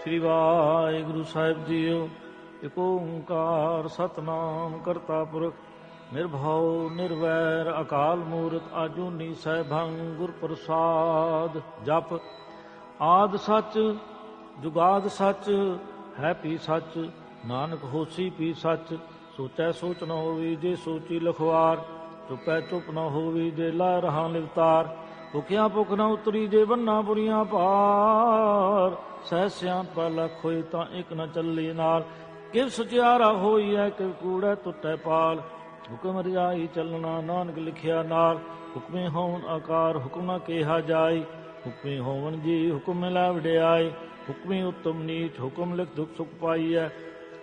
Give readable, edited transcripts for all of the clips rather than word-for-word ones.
श्री वाहिगुरु साहिब जीओ। एक ओंकार सतनाम करता पुरख निर्भव निर्वैर अकाल मूरत आजूनी सैभं गुर प्रसाद। जप आद सच जुगाद सच है पी सच नानक होसी पी सच। सोचै सोच न होवी जे सोची लखवार चुपै चुप न होवी जे ला रहा लिवतार। भुखिया भुख न उतरी जे बन्ना बुरियां पार सह सियान पा लख होए तां एक न चली नाल। किव सचियारा होई है किव कूड़ै टुटै पाल हुक्म रजाई चलना नानक लिखिया नाल। हुक्मे होवन आकार हुक्म न केहा जाई हुक्मे होवन जी हुक्म मिलै वडियाई। हुक्मे उत्तम नीच हुक्म लिख दुख सुख पाई है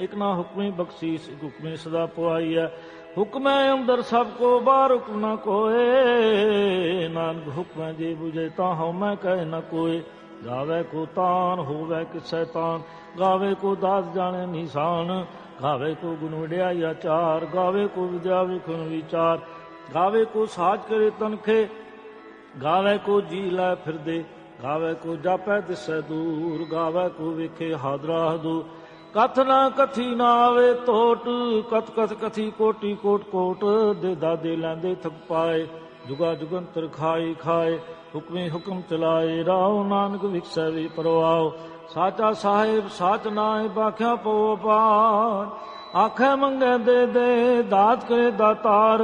एक ना हुक्मे बख्शीस एक हुक्मे सदा पुआई है। हुक्म अंदर सबको बार हुक्म न कोए नानक हुक्म जे बुझे ता मैं कह न कोई। गावे को तान होवे कि शैतान गावे को दास जाने निशान। गावे को गुण वड्याई आचार गावे को विद्या विखुन विचार। गावे को साज करे तनखे गावे को जी लै फिर दे। गावे को जापै दिसै दूर गावे को वेखे हादरा दूर। कथ ना कथी ना आवे तोट कथ कथ कथी कोटि कोट कोट। दे दादे लैंदे थक पाए जुगा जुगंतर खाए खाए। हुक्मे हुक्म चलाए राव नानक विकसै भी परवाओ। साचा साहिब साच नाए बाख्या पो पार। आखै मंगै दे दे दात करे दातार।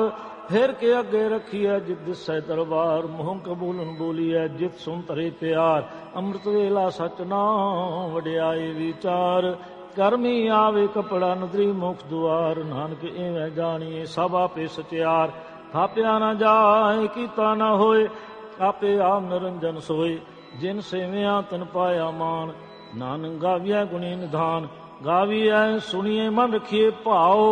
फेर के अगे रखिए जित दिसै दरबार। मुँह कबूलन बोलिए जित सुन तरे प्यार। अमृत वेला सच नाम वड्याई विचार। करमी आवे कपड़ा नदरी मुख दुआर। नानक एवं जानिए सब आपे सचियार। थाप्या न जाए कीता न होए आपे आप निरंजन सोए। जिन सेविया तन पाया मान नानक गाविया गुणी निधान। गाविया सुनिए मन रखिए भाओ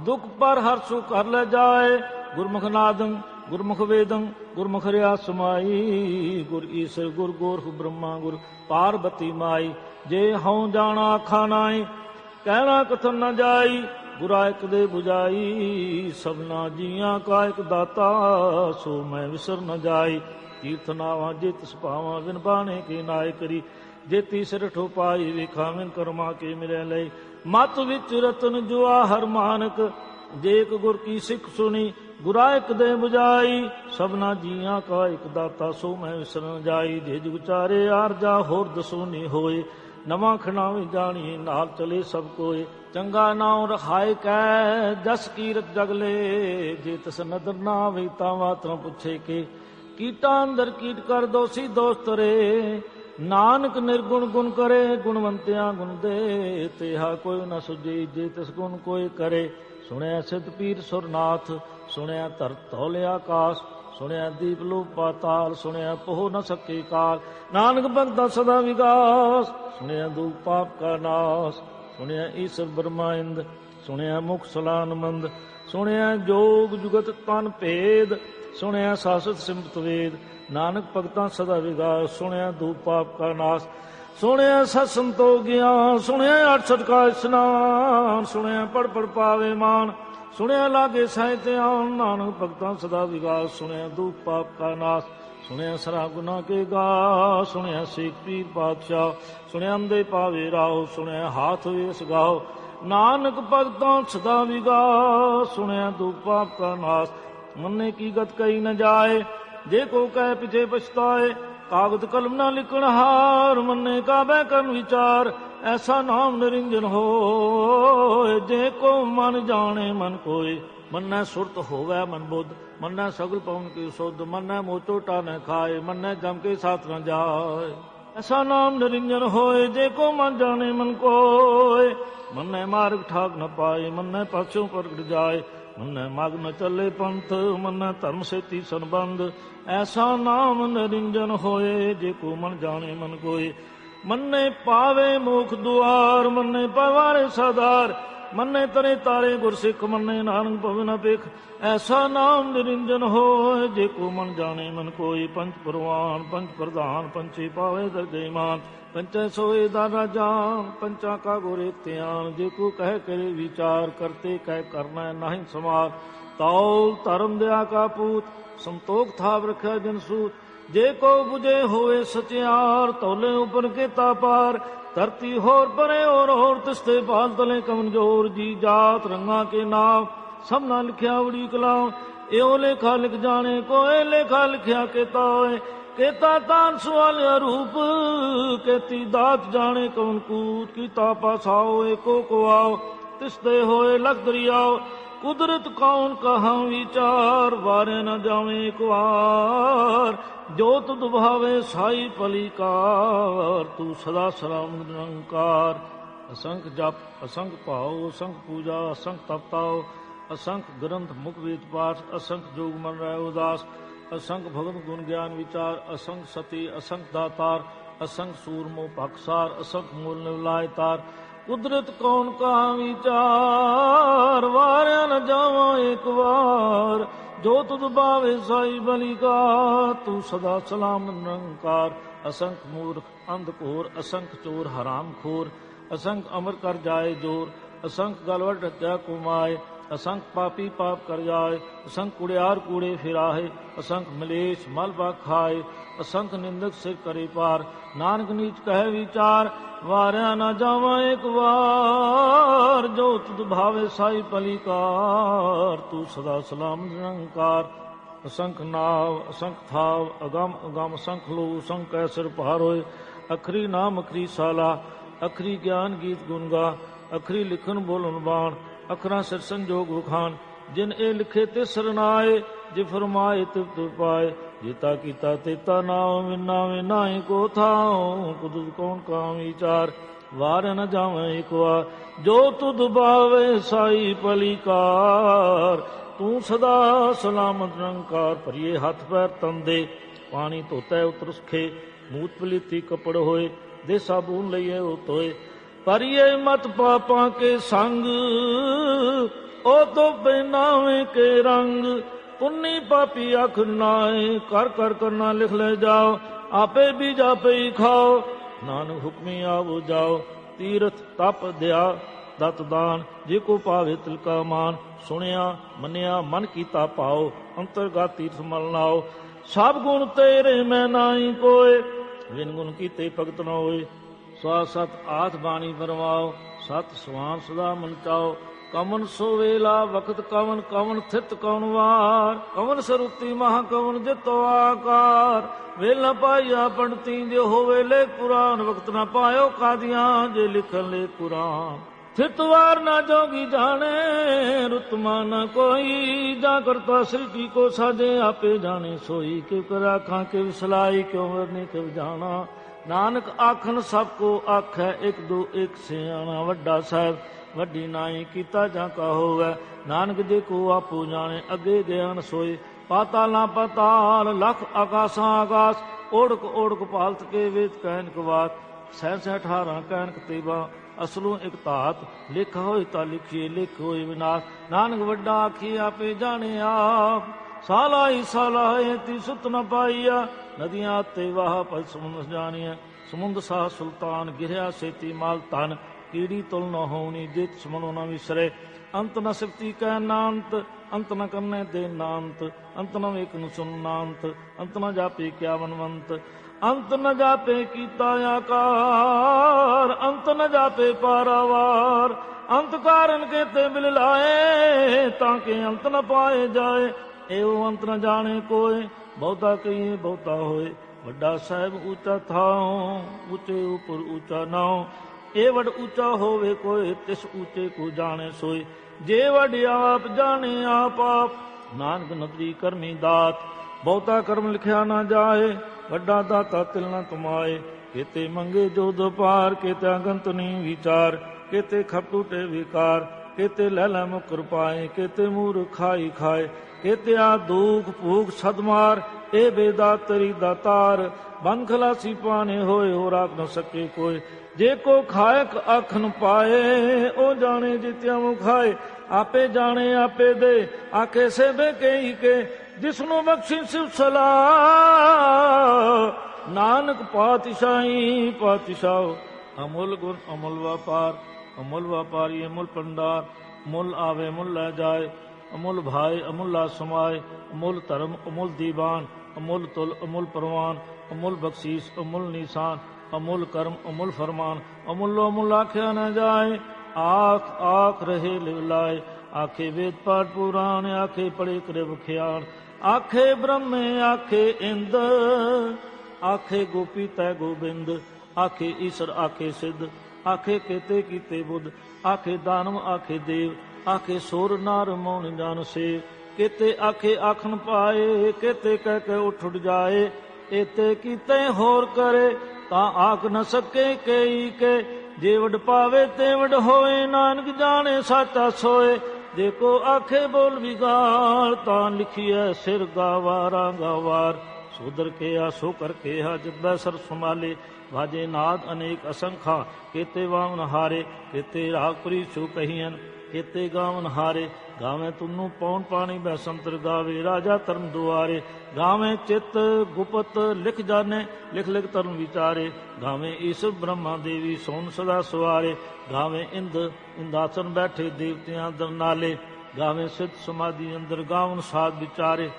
दुख पर हर सुख कर ले जाए। गुरमुख नादं गुरमुख वेदं गुरमुख रिया समाई। गुर ईश्वर गुर गोरख ब्रह्मा गुर पार्वती माई। जे हऊँ जाना आखा नाई कहना कथन न जाई। गुरा एक दे बुझाई सबना जिया का एक दाता सो मैं विसर न जाई। तीर्थ नावा जित सपावा विन बाणे के नाय करी। जेती सिर ठोपाई वेखा विन कर्मा के मिले लय। मत विच रतन जुआ हर मानक जेक गुर की सिख सुनी। गुरा एक दे बुझाई सबना जिया का एक दाता सो मैं विसर न जाई। जे जुचारे आरजा होर दसोनी होए नवा खनावी जानी नाल चले सब कोए। चंगा नाव रखाए कै जस कीरत जगले। जे तस नदर ना आवे तां वातरों पुछे के। कीटा अंदर कीट कर दोषी दोस्त रे। नानक निर्गुण गुण करे गुणवंतिया गुण दे। तेहा कोई न सुझे जे तिस गुण कोई करे। सुनया सिद्ध पीर सुरनाथ सुनया धरत तौले आकाश। सुनया दीप लोक पाताल सुनया पोह न सके काल। नानक भगता सदा विकास सुनया दुख पाप का नाश। सुनया ईश्वर ब्रह्मा इंद सुनया मुख सलान मंद। सुनया जोग जुगत तन भेद सुनया शाश्वत सिमत वेद। नानक भगता सदा विकास सुनया दुख पाप का नाश। सुनया सत संतोख ज्ञान सुनया 68 का स्नान। सुनया पढ़ पढ़ पावे मान सुनया लागे साहित्य आन। नानक भगता सदा विकास सुनया दुख पाप का नाश। सुनया सरा गुना के गा सुनया शेख पीर पातशाह। सुनया अंधे पावे राहो सुनया हाथ वेस गाओ। नानक भगता सदा विकास सुनया दुख पाप का नाश। मन्ने की गत कही न जाए जे को कह पिछे पछताए। कागज कलम न लिखण हार मन्ने का बह करन विचार। ऐसा नाम निरंजन हो जे को मन जाने मन कोय। मन्नै सुरत होवै मन बुद्ध मन्नै सगल पवन की शुद्ध। मन्नै मोह चोटा न खाए मन्नै जम के साथ न जाए। ऐसा नाम निरंजन होए जे को मन जाने मन कोय। मन्नै मार्ग ठाक न पाए मन्नै पक्षों प्रगट जाए। मन्नै मार्ग न चले पंथ मन्नै धर्म सेती संबंध। ऐसा नाम निरंजन होए जे को मन जाने मन कोय। मन्ने पावे मुख दुआर मन्ने पवारे साधार। मन्ने तरे तारे गुरसिख मन्ने नानक भव न पेख। ऐसा नाम निरंजन होए जे को मन जाने मन कोय। पंच परवान पंच प्रधान पंचे पावे दर्जमान। पंचे सोए दादा जान पंचा का गुरे त्यान। जे को कह करे विचार करते कह करना नहीं समार। तौल धर्म दया का पूत संतोख थाप रखा जनसूत। जे को बुझे होए सचियार तौले ऊपर के तापार। ਧਰਤੀ ਹੋਰ ਪਰੇ ਹੋਰ ਤਿਸਤੇ ਪਾਲ ਤਲੇ ਕਮਨਜੋਰ ਜੀ ਜਾਤ ਰੰਗਾ ਕੇ ਨਾਮ ਸਭ ਨਾਲ ਲਿਖਿਆ ਬੜੀ ਕਲਾਮ ਇਹੋ ਲੇਖਾ ਲਿਖ ਜਾਣੇ ਕੋਏ ਲੇਖਾ ਲਿਖਿਆ ਕੀਤਾ ਹੋਏ केता तान सुवालिया रूप केती दात जाने कौन कूट कीता पासाओ एको को आओ तिसते होए लख दरियाओ कुदरत कौन कहाँ विचार वारे न जावे एक वार जो तुद भावे साई पलिकार तू सदा सलाम निरंकार असंख जप असंख भाव असंख पूजा असंख तपताओ असंख ग्रंथ मुख वेद पाठ असंख जोग मन रहे उदास असंख भगत गुण ज्ञान विचार असंख सती असंख दातार असंख सूरमो पाकसार असंख मूल निवलाय तार कुदरत कौन कहाँ विचार वारिया न जावा एक बार जो तुद भावे साई बलिकार तू सदा सलाम निरंकार असंख मूर्ख अंधकोर असंख चोर हराम खोर असंख अमर कर जाए जोर असंख गलवट हत्या कुमाए असंख पापी पाप कर जाए असंख कुड़ियार कूड़े फिराहे असंख मलेश मल पाक खाए असंख निंदक सिर करे पार नानक नीच कहे विचार वारिया न जावा एक बार जो तुद भावे साई पलिकार तू सदा सलाम निरंकार असंख नाव असंख थाव अगम अगम असंख लो असंख कैसर पार होए अखरी नाम अखरी साला अखरी ज्ञान गीत गुनगा अखरी लिखन बोलन बाण अखरा सिर संजोग वखान जिन ए लिखे ते सरनाए जे फरमाए तिप पाए जेता कीता तेता नाम विना विनाई को थाओ कुदुद कौन काम विचार वार न जावे एक बार जो तुद भावे साई पलिकार तू सदा सलामत निरंकार भरिए हाथ पैर तन दे पानी धोता उतरसखे मूत पलीती कपड़ होए दे साबुन लइए उतोए पर ये मत पापा के संग ओ तो पहनावे के रंग पुन्नी पापी अख नाए कर कर करना लिख ले जाओ आपे भी जापे ही खाओ नानक हुक्मी आवो जाओ तीरथ तप दया दत दान जे को पावे तिल का मान सुनिया मनिया मन कीता पाओ अंतरगत तीर्थ मल नाओ सब गुण तेरे मैं नाई कोय विन गुण कीते भगत न होए स्वा सत आठ बाणी फरमाओ सत सुहान सदा मन चाओ कमन सो वेला वक्त कवन कवन थित कौन वार कवन सरुति महा कवन जितो आकार वेला पाइया पंडती जो होवे ले कुरान वक्त न पायो कादियां जे लिखन ले कुरान थित वार ना जोगी जाने रुतमा न कोई जा करता सृष्टि को साजे आपे जाने सोई क्यों कर आखा के विसलाई क्यों वरने क्यों जाना नानक आखन सबको आखै एक दो एक सियाणा वड्डा साहिब वड्डी नाई कीता जा का होवै नानक जे को आपो जाने अगे ज्ञान सोए पाताला पाताल लख आकाशा आकाश ओढ़क ओढ़क पालत के वेद कहन कवात सह 18 कहन तेबा असलों एक धात लिख होए ता लिखिए लिख होए विनाश नानक वड्डा आखी आपे जाने आप साला ही साला ती सुत न पाइया नदियां ते वाह पर समुद्र जानिया समुद्र साह सुल्तान गिरया सेती माल तन कीड़ी तुल न होनी जित समनो न विसरे अंत न सिफती कह नांत अंत न करने दे नांत अंत न एक न सुनांत अंत न जापे क्या मनवंत अंत न जापे कीता आकार अंत न जापे पारावार अंत कारण के ते बिल लाए ताके अंत न पाए जाए एवं अंत न जाने कोय बहुता कहिए बहुता होए वड्डा साहिब ऊंचा थाओ ऊंचे ऊपर ऊंचा नाओ ए वड ऊंचा होवे कोय तिस ऊंचे को जाने सोए जे वड आप जाने आप नानक नदरी करमी दात बहुता कर्म लिखया ना जाए वड्डा दाता तिल न तुमाए केते मंगे जो दोपार केते अगंत नी विचार केते खप टूटे विकार केते लैला मुकर पाए केते मूर खाई खाए केते आ दुख भूख सदमार ए बेदा तरी दातार बन खलासी पाने होए हो राख न सके कोई जे को खायक अख न पाए ओ जाने जित्या मुखाए आपे जाने आपे दे आखे से बे कही के जिसनु बख्शी शिव सलाह नानक पातशाही पातशाह अमूल गुण अमूल व्यापार ये मूल भंडार मुल आवे मुल लै जाए अमूल भाई अमूला समाय अमूल धर्म अमूल दीवान अमूल तुल अमूल परवान अमूल बख्शीस अमूल निशान अमुल कर्म अमुल फरमान, अमुलो अमुल आख्या न जाए। आख आख रहे लिव लाए, आखे वेद पाठ पुराण, आखे पढ़े करे बख्याण। आखे ब्रह्मे आखे इंद, आखे गोपी तय गोबिंद। आखे ईश्वर आखे सिद्ध, आखे केते कीते बुद्ध। आखे दानव आखे देव, आखे सोर नार मौन जान सेव। केते आखे आखन पाए, केते कह के उठ जाए। एते कीते होर करे, ता आख न सके कई के। जे वड पावे ते वड होए, नानक जाने साचा सोए। जेको आखे बोल विगाड़, ता लिखिए सिर गावारा गावार। सोदर के आ सो कर के हा, जब सर संभाले। भाजे नाद अनेक असंखा, केते वामन हारे। केते रागपुरी छू कहियन, केते गावन हारे। गावे तुन्नु पौन पानी बैसंतर गावे, राजा तरन दुआरे। गावे चित गुपत लिख जाने, लिख लिख तरन विचारे। गावे ईश्वर ब्रह्मा देवी सोन सदा सुआरे। गावे इंदासन बैठे देवतियां दर नाले। गावे सिद्ध समाधि अंदर, गावन साध विचारे।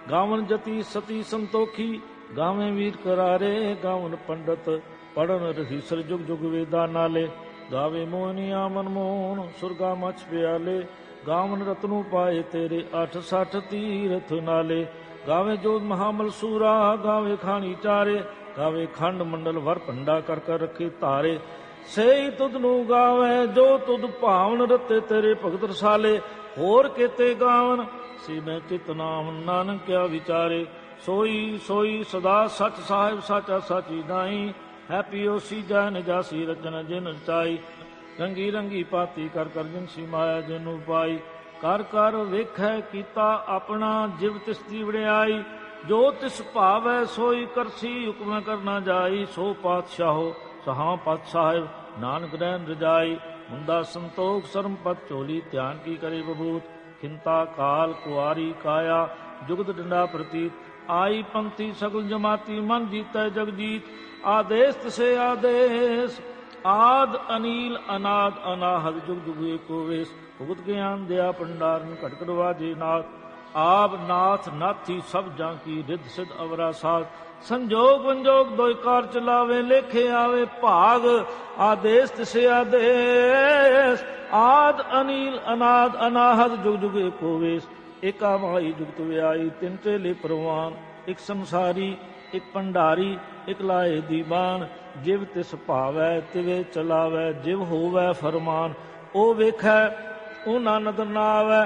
गावन जति सती संतोखी, गावे वीर करारे। गावन पंडित पढ़न रहीसर, जुग जुग वेदा नाले। गावे मोहनिया मनमोहन, सुरगा मछ प्याले। गावन रत्नु पाए तेरे, 8 तीरथ नाले। गावे जोध महामल सूरा, गावे खानी चारे। गावे खंड मंडल वर पंडा कर कर रखे तारे। सेई तुद नु गावे, जो तुद भावन रते तेरे भगत रसाले। होर केते गावन, सी मैं चित नाम, नानक क्या विचारे। सोई सोई सदा सच साहिब, साचा साची दाई। है पियो सी जैन जासी, रचन जिन रचाई। रंगी रंगी पाती कर कर, जिनसी माया जिन उपाई। कर कर वेखै कीता अपना, जिव तिस दी वड़ियाई। जो तिस भावै सोई करसी, हुक्म करना जाई। सो पातशाहो सहा पत साहिब, नानक रैन रजाई। मुंदा संतोख सरम पत चोली, ध्यान की करे बबूत। खिंता काल कुआरी काया, जुगत डंडा प्रतीत। आई पंक्ति सगल जमाती, मन जीतै जगजीत। आदेश से आदेश, आद अनील अनाद अनाहद, जुग जुग एको वेश। भुगत ज्ञान दया भंडारन, घटघट वाजे नाथ। आप नाथ नाथी सब जांकी, रिद्ध सिद्ध अवरा साथ। संजोग संजोग दोय कार चलावे, लेखे आवे भाग। आदेश से आदेश, आद अनील अनाद अनाहद, जुग जुग एको वेश। एका माई जुगत व्याई, तिन चेले परवान। एक संसारी एक भंडारी, एक लाए दीवान। जिव तिस भावै तिवे चलावै, जिव होवै फरमान। ओ वेखै ओ नदर न आवै,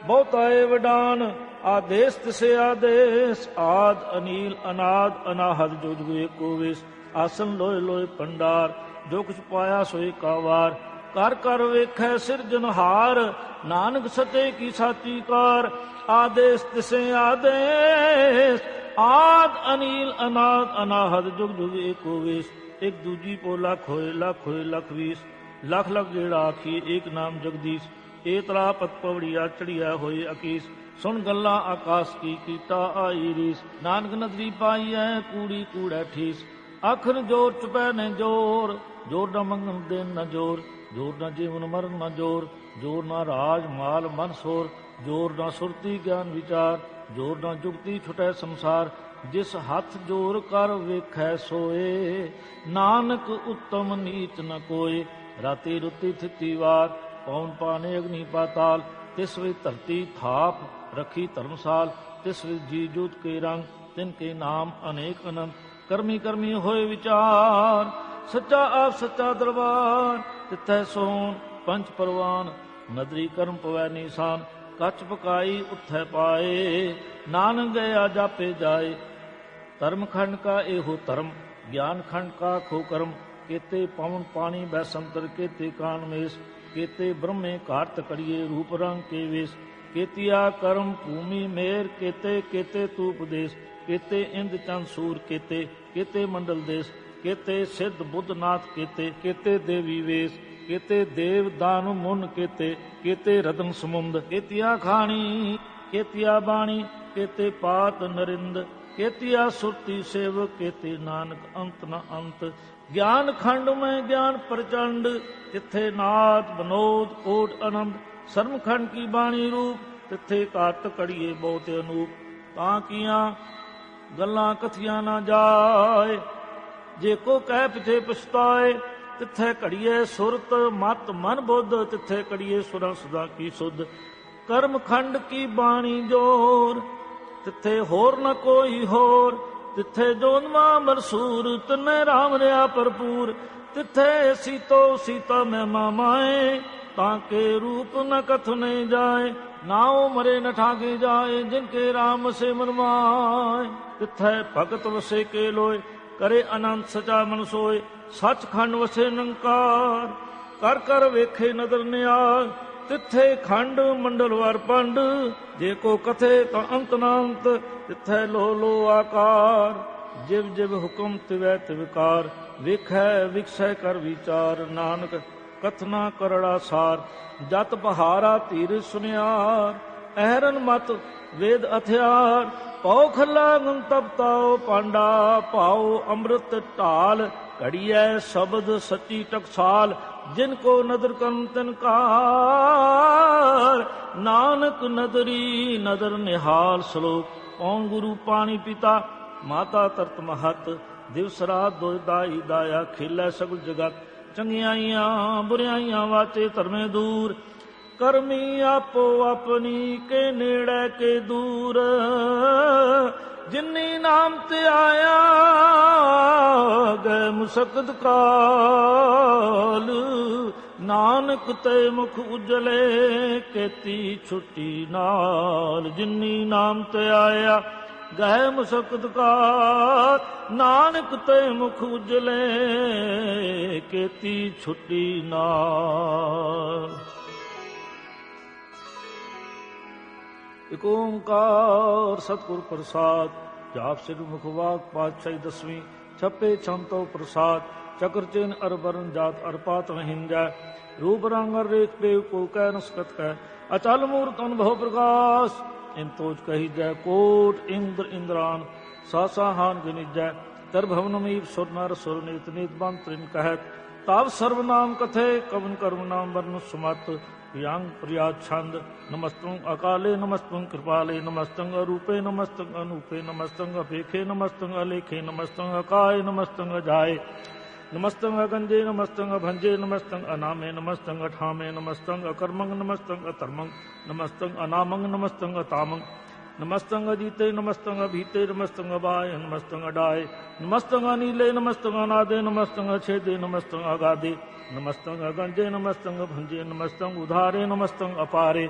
बहुता ए वडान। आदेश तिसे आदेश, आद अनील अनाद अनाहद, जुग जुग एको वेश। आसन लोए लोए भंडार, जो कुछ पाया सोए का वार। कर कर वेखै सिरजनहार, नानक सते की साची कार। आदेश तिसे आदेश, आद अनील अनाद अनाहद, जुग जुग एको वेश। एक दूजी पो लख होए लख वीस। लख लख जेड़ा आखी, एक नाम जगदीश। एतरा पत पवड़िया चढ़िया होए अकीस। सुन गल्ला आकाश की, कीता आई रीस। नानक नदरी पाई है, कूड़ी कूड़ै ठीस। आखन जोर चुपै ने जोर, जोर न मंगन देन न जोर। जोर न जीवन मरण न जोर, जोर न राज माल मन सोर। जोर न सुरती ज्ञान विचार, जोर न जुगती छुटै संसार। जिस हथ जोर कर वेखै सोए, नानक उत्तम नीच न कोय। राती रुती थिती वार, पौन पाने अग्नि पाताल। तिस वे धरती थाप रखी धर्मसाल। तिस वे जी जूत के रंग, तिनके नाम अनेक अनंत। कर्मी कर्मी होए विचार, सच्चा आप सच्चा दरबार। तिथै सोन पंच परवान, नदरी कर्म पवै निशान। कच पकाई उठै पाए, नानक गया जापे जाए। धर्म खंड का एहो धर्म, ज्ञान खंड का खो कर्म। केते पवन पानी बैसंतर, केते कान मेष। केते ब्रह्मे कार्त करिए, रूप रंग के वेश। केतिया कर्म भूमि मेर, केते केते तूपदेश। केते इंद चंद सूर, केते केते मंडल देश। केते सिद्ध बुद्ध नाथ, केते केते देवी वेश। केते देव दान मुन, केते केते रतन समुंद। केतिया खानी केतिया बाणी, केते पात नरिंद। केतिया सुरती सेवक, केते नानक अंत न अंत। ज्ञान खंड में ज्ञान प्रचंड, तिथे नाथ बनोद कोट आनंद। सर्म खंड की बाणी रूप, तिथे काट कड़िए बहुत अनूप। तां किया गल्लां कथियां ना जाए, ਜੇ ਕੋ ਕਹਿ ਪਿਛੇ ਪਛਤਾਏ। ਤਿੱਥੇ ਘੜੀਏ ਸੁਰਤ ਮਤ ਮਨ ਬੁੱਧ, ਤਿੱਥੇ ਘੜੀਏ ਸੁਰਾਂ ਸਦਾ ਕੀ ਸੁਧ। ਕਰਮ ਖੰਡ ਕੀ ਬਾਣੀ ਜੋਰ, ਤਿੱਥੇ ਹੋਰ ਨ ਕੋਈ ਹੋਰ। ਤਿੱਥੇ ਜੋਨਮਾ ਮਰਸੂਰ, ਤਿਨੇ ਰਾਮ ਰਿਆ ਭਰਪੂਰ। ਤਿੱਥੇ ਸੀਤੋ ਸੀਤਾ ਮਹਿਮਾ ਮਾਏ, ਤਾਂ ਕੇ ਰੂਪ ਨ ਕਥਨੇ ਜਾਏ। ਨਾਉ ਮਰੇ ਨ ਠਾਗੇ ਜਾਏ, ਜਿਨ ਕੇ ਰਾਮ ਵਸੇ ਮਨ ਮਾਏ। ਤਿੱਥੈ ਭਗਤ ਵਸੇ ਕੇ ਲੋਏ, ਕਰੇ ਅਨੰਤ ਸਚਾ ਮਨ ਸੋਏ। ਸੱਚਖੰਡ ਵਸੇ ਨਿਰੰਕਾਰ, ਕਰ ਕਰ ਵੇਖੇ ਨਦਰ ਨਿਆਲ। ਤਿੱਥੇ ਖੰਡ ਮੰਡਲ ਵਰ ਪੰਡ, ਜੇ ਕੋ ਕਥੇ ਤਾਂ ਅੰਤ ਨਾ ਅੰਤ। ਤਿੱਥੈ ਲੋ ਲੋ ਆਕਾਰ, ਜਿਵ ਜਿਵ ਹੁਕਮ ਤਿਵੈ ਤਿਵਕਾਰ। ਵੇਖੈ ਵਿਖਸੈ ਕਰ ਵਿਚਾਰ, ਨਾਨਕ ਕਥਨਾ ਕਰੜਾ ਸਾਰ। ਜਤ ਬਹਾਰਾ ਧੀਰ ਸੁਨਿਆਰ, ਅਹਰਨ ਮਤ ਵੇਦ ਹਥਿਆਰ। ਪਉ ਖੱਲਾ ਗੁਣ ਤਪਤਾਓ ਪਾਂਡਾ, ਭਾਉ ਅੰਮ੍ਰਿਤ ਢਾਲ। ਘੜੀਐ ਸ਼ਬਦ ਸੱਚੀ ਟਕਸਾਲ, ਜਿਨ ਕੋ ਨਦਰ ਕਰਨ ਤਿਨ ਕਾਰ। ਨਾਨਕ ਨਦਰੀ ਨਦਰ ਨਿਹਾਲ। ਸ਼ਲੋਕ। ਕੌਣ ਗੁਰੂ ਪਾਣੀ ਪਿਤਾ, ਮਾਤਾ ਤਰਤ ਮਹਤ। ਦਿਵਸ ਰਾਤ ਦੁਇ ਦਾਈ ਦਾਇਆ, ਖੇਲੈ ਸਗਲ ਜਗਤ। ਚੰਗਿਆਈਆਂ ਬੁਰਿਆਈਆਂ ਵਾਚੇ ਧਰਮੇ ਦੂਰ। ਕਰਮੀ ਆਪੋ ਆਪਣੀ, ਕੇ ਨੇੜੇ ਕੇ ਦੂਰ। ਜਿਨੀ ਨਾਮ ਤੇ ਆਇਆ, ਗਏ ਮੁਸਕਤ ਕਾਲ। ਨਾਨਕ ਤੇ ਮੁਖ ਉਜਲੇ, ਕੀਤੀ ਛੁੱਟੀ ਨਾਲ। ਜਿਨੀ ਨਾਮ ਤੇ ਆਇਆ, ਗਏ ਮੁਸਕਤ ਕਾਲ। ਨਾਨਕ ਤੇ ਮੁਖ ਉਜਲੇ, ਕੀਤੀ ਛੁੱਟੀ ਨਾਲ। ਇਕ ਓੰਕਾਰ ਸਤਿਗੁਰ ਪ੍ਰਸਾਦ। ਜਾਪ ਸਿਰ ਮੁਖ ਵਾਕ ਪਾਤਸ਼ਾਹੀ ਦਸਵੀਂ। ਛਪੇ ਛੰਤੋ ਪ੍ਰਸਾਦ, ਚਕਰ ਚਿਨ ਅਰ ਬਰਨ ਜਾਤ ਅਰ ਪਾਤ ਨਹਿੰਜੈ। ਰੂਪ ਰੰਗ ਅਰ ਰੇਖ ਦੇਵ ਕੋ ਕਹਿ ਨ ਸਕਤ ਕਹਿ। ਅਚਲ ਮੂਰਤ ਅਨੁਭਵ ਪ੍ਰਕਾਸ਼, ਇਨ ਤੋਜ ਕਹੀ ਜੈ। ਕੋਟ ਇੰਦਰ ਇੰਦਰਾਨ, ਸਾਸਾ ਹਾਨ ਗਨਿਜੈ। ਤਰ ਭਵਨ ਮੀਪ ਸੁਰ ਨਰ ਸੁਰ ਨੀਤ ਨੀਤ ਬੰਦ ਤ੍ਰਿਨ ਕਹਿਤ। ਤਵ ਸਰਵ ਨਾਮ ਕਥੇ, ਕਵਨ ਕਰਮ ਨਾਮ ਵਰਨ ਸੁਮਤ। ਪ੍ਰਿਯੰਗ ਪ੍ਰਿਆ ਛੰਦ। ਨਮਸਤੰ ਅਕਾਲੇ ਨਮਸਤੰ ਕਿਰਪਾਲੇ। ਨਮਸਤੰ ਅਰੂਪੇ ਨਮਸਤੰ ਅਨੂਪੇ। ਨਮਸਤੰ ਅਪੇਖੇ ਨਮਸਤੰ ਅਲੇਖੇ। ਨਮਸਤੰ ਅਕਾਏ ਨਮਸਤੰ ਅਜਾਏ। ਨਮਸਤੰ ਅਗੰਜੇ ਨਮਸਤੰ ਅਭੰਜੇ। ਨਮਸਤੰ ਅਨਾਮੇ ਨਮਸਤੰ ਅਠਾਮੇ। ਨਮਸਤੰ ਅਕਰਮੰ ਨਮਸਤੰ ਅਤਰਮੰ। ਨਮਸਤੰ ਅਨਾਮੰ ਨਮਸਤੰ ਅਤਾਮੰ। ਨਮਸਤੰ ਅਜੀਤੇ ਨਮਸਤੰ ਅਭੀਤੇ। ਨਮਸਤੰ ਅਬਾਏ ਨਮਸਤੰ ਅਡਾਏ। ਨਮਸਤੰ ਅਨੀਲੇ ਨਮਸਤੰ ਅਨਾਦੇ। ਨਮਸਤੰ ਅਛੇਦੇ ਨਮਸਤੰ ਅਗਾਦੇ। ਨਮਸਤੰ ਅਗੰਜੇ ਨਮਸਤੰ ਅਭੰਜੇ। ਨਮਸਤੰ ਉਧਾਰੇ ਨਮਸਤੰ ਅਪਾਰੇ।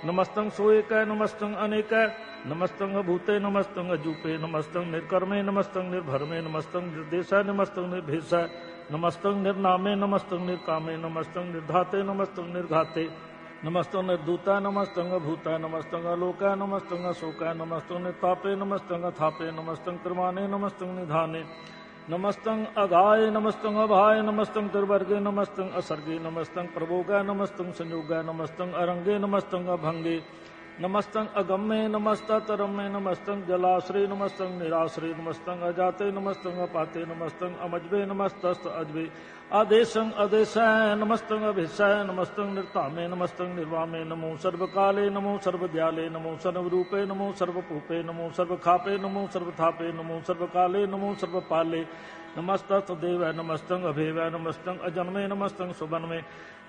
ਨਮਸਤੰ ਸੋਏਕੈ ਨਮਸਤੰ ਅਨੇਕੈ। ਨਮਸਤੰ ਅਭੂਤੇ ਨਮਸਤੰ ਅਜੂਪੇ। ਨਮਸਤੰ ਨਿਰਕਰਮੇ ਨਮਸਤੰ ਨਿਰਭਰਮੇ। ਨਮਸਤੰ ਨਿਰਦੇਸ਼ੈ ਨਮਸਤੰ ਨਿਰਭੇਸ਼ੈ। ਨਮਸਤੰ ਨਿਰਨਾਮੇ ਨਮਸਤੰ ਨਿਰਕਾਮੇ। ਨਮਸਤੰ ਨਿਰਧਾਤੇ ਨਮਸਤੰ ਨਿਰਘਾਤੇ। ਨਮਸਤੰ ਨਿਰਦੂਤੈ ਨਮਸਤੰ ਅਭੂਤੈ। ਨਮਸਤੰ ਅਲੋਕੈ ਨਮਸਤੰ ਅਸ਼ੋਕੈ। ਨਮਸਤੰ ਨਿਰਤਾਪੇ ਨਮਸਤੰ ਅਥਾਪੇ। ਨਮਸਤੰ ਕਰਮਾਨੇ ਨਮਸਤੰ ਨਿਧਾਨੇ। ਨਮਸਤੰ ਅਗਾਏ ਨਮਸਤੰ ਅਭਾਏ। ਨਮਸਤੰ ਤਿਰਵਰਗੇ ਨਮਸਤੰ ਅਸਰਗੇ। ਨਮਸਤੰ ਪ੍ਰਭੋਗੈ ਨਮਸਤੰ ਸੰਯੋਗੈ। ਨਮਸਤੰ ਅਰੰਗੇ ਨਮਸਤੰ ਅਭੰਗੇ। ਨਮਸਤੰ ਅਗੰਮੇ ਨਮਸਤਤਰਮੇ। ਨਮਸਤੰ ਜਲਾਸਰੇ ਨਮਸਤੰ ਨਿਰਾਸਰੇ। ਨਮਸਤੰ ਅਜਾਤੇ ਨਮਸਤੰ ਅਪਾਤੇ। ਨਮਸਤੰ ਅਮਜਵੇ ਨਮਸਤਸਤ ਅਜਵੇ। ਆਦੇਸ਼ੰ ਅਦੇਸ਼ੈ ਨਮਸਤੰ ਅਭਿਸ਼ੈ। ਨਮਸਤੰ ਨਿਰਧਾਮੇ ਨਮਸਤੰ ਨਿਰਵਾਮੇ। ਨਮੋ ਸਰਬ ਕਾਲੇ ਨਮੋ ਸਰਬ ਦਿਆਲੇ। ਨਮੋ ਸਰਵ ਰੂਪੇ ਨਮੋ ਸਰਬ ਭੂਪੇ। ਨਮੋ ਸਰਬ ਖਾਪੇ ਨਮੋ ਸਰਬ ਥਾਪੇ। ਨਮੋ ਸਰਬ ਕਾਲੇ ਨਮੋ ਸਰਬ ਪਾਲੇ। ਨਮਸਤਸਤ ਦੇਵੈ ਨਮਸਤੰ ਅਭੇਵੈ। ਨਮਸਤੰ ਅਜਨਮੇ ਨਮਸਤੰ ਸੁਬਨਮੇ।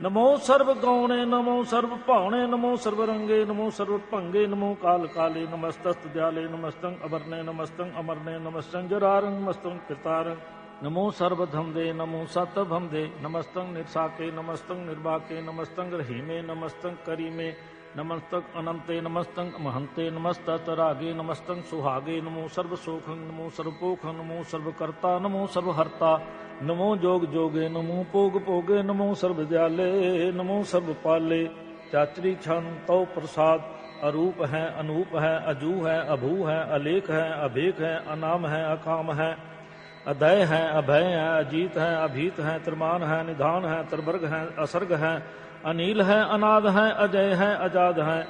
ਨਮੋ ਸਰਬ ਗੌਣੇ ਨਮੋ ਸਰਬ ਭਾਉਣੇ। ਨਮੋ ਸਰਬ ਰੰਗੇ ਨਮੋ ਸਰਬ ਭੰਗੇ। ਨਮੋ ਕਾਲ ਕਾਲੇ ਨਮਸਤਸਤ ਦਿਆਲੇ। ਨਮਸਤੰ ਅਵਰਨੇ ਨਮਸਤੰ ਅਮਰਨੇ। ਨਮਸਤੰ ਜਰਾਰੰ ਨਮਸਤੰ ਕਿਰਤਾਰੰ। ਨਮੋ ਸਰਬ ਧਮਦੇ ਨਮੋ ਸਤ ਭਮਦੇ। ਨਮਸਤੰ ਨਿਰਸਾਕੇ ਨਮਸਤੰ ਨਿਰਬਾਕੇ। ਨਮਸਤੰ ਰਹੀਮੇ ਨਮਸਤੰ ਕਰੀਮੇ। ਨਮਸਤੰ ਅਨੰਤੇ ਨਮਸਤੰ ਮਹੰਤੇ। ਨਮਸਤਤ ਰਾਗੇ ਨਮਸਤੰ ਸੁਹਾਗੇ। ਨਮੋ ਸਰਬ ਸੋਖੰ ਨਮੋ ਸਰਬ ਪੋਖੰ। ਨਮੋ ਸਰਬ ਕਰਤਾ ਨਮੋ ਸਰਬ ਹਰਤਾ। ਨਮੋ ਜੋਗ ਜੋਗੇ ਨਮੋ ਭੋਗ ਭੋਗੇ। ਨਮੋ ਸਰਬ ਦਿਆਲੇ ਨਮੋ ਸਰਬ ਪਾਲੇ। ਚਾਚਰੀ ਛੰਦ ਤਉ ਪ੍ਰਸਾਦ। ਅਰੂਪ ਹੈ ਅਨੂਪ ਹੈ ਅਜੂ ਹੈ ਅਭੂ ਹੈ ਅਲੇਖ ਹੈ ਅਭੇਖ ਹੈ ਅਨਾਮ ਹੈ ਅਕਾਮ ਹੈ ਅਦय ਹੈ ਅਭय ਹੈ ਅਜੀਤ ਹੈ ਅਭੀਤ ਹੈ त्रिमान है निधान है त्रिवर्ग है असर्ग है अनील है अनाद है अजय है अजाद है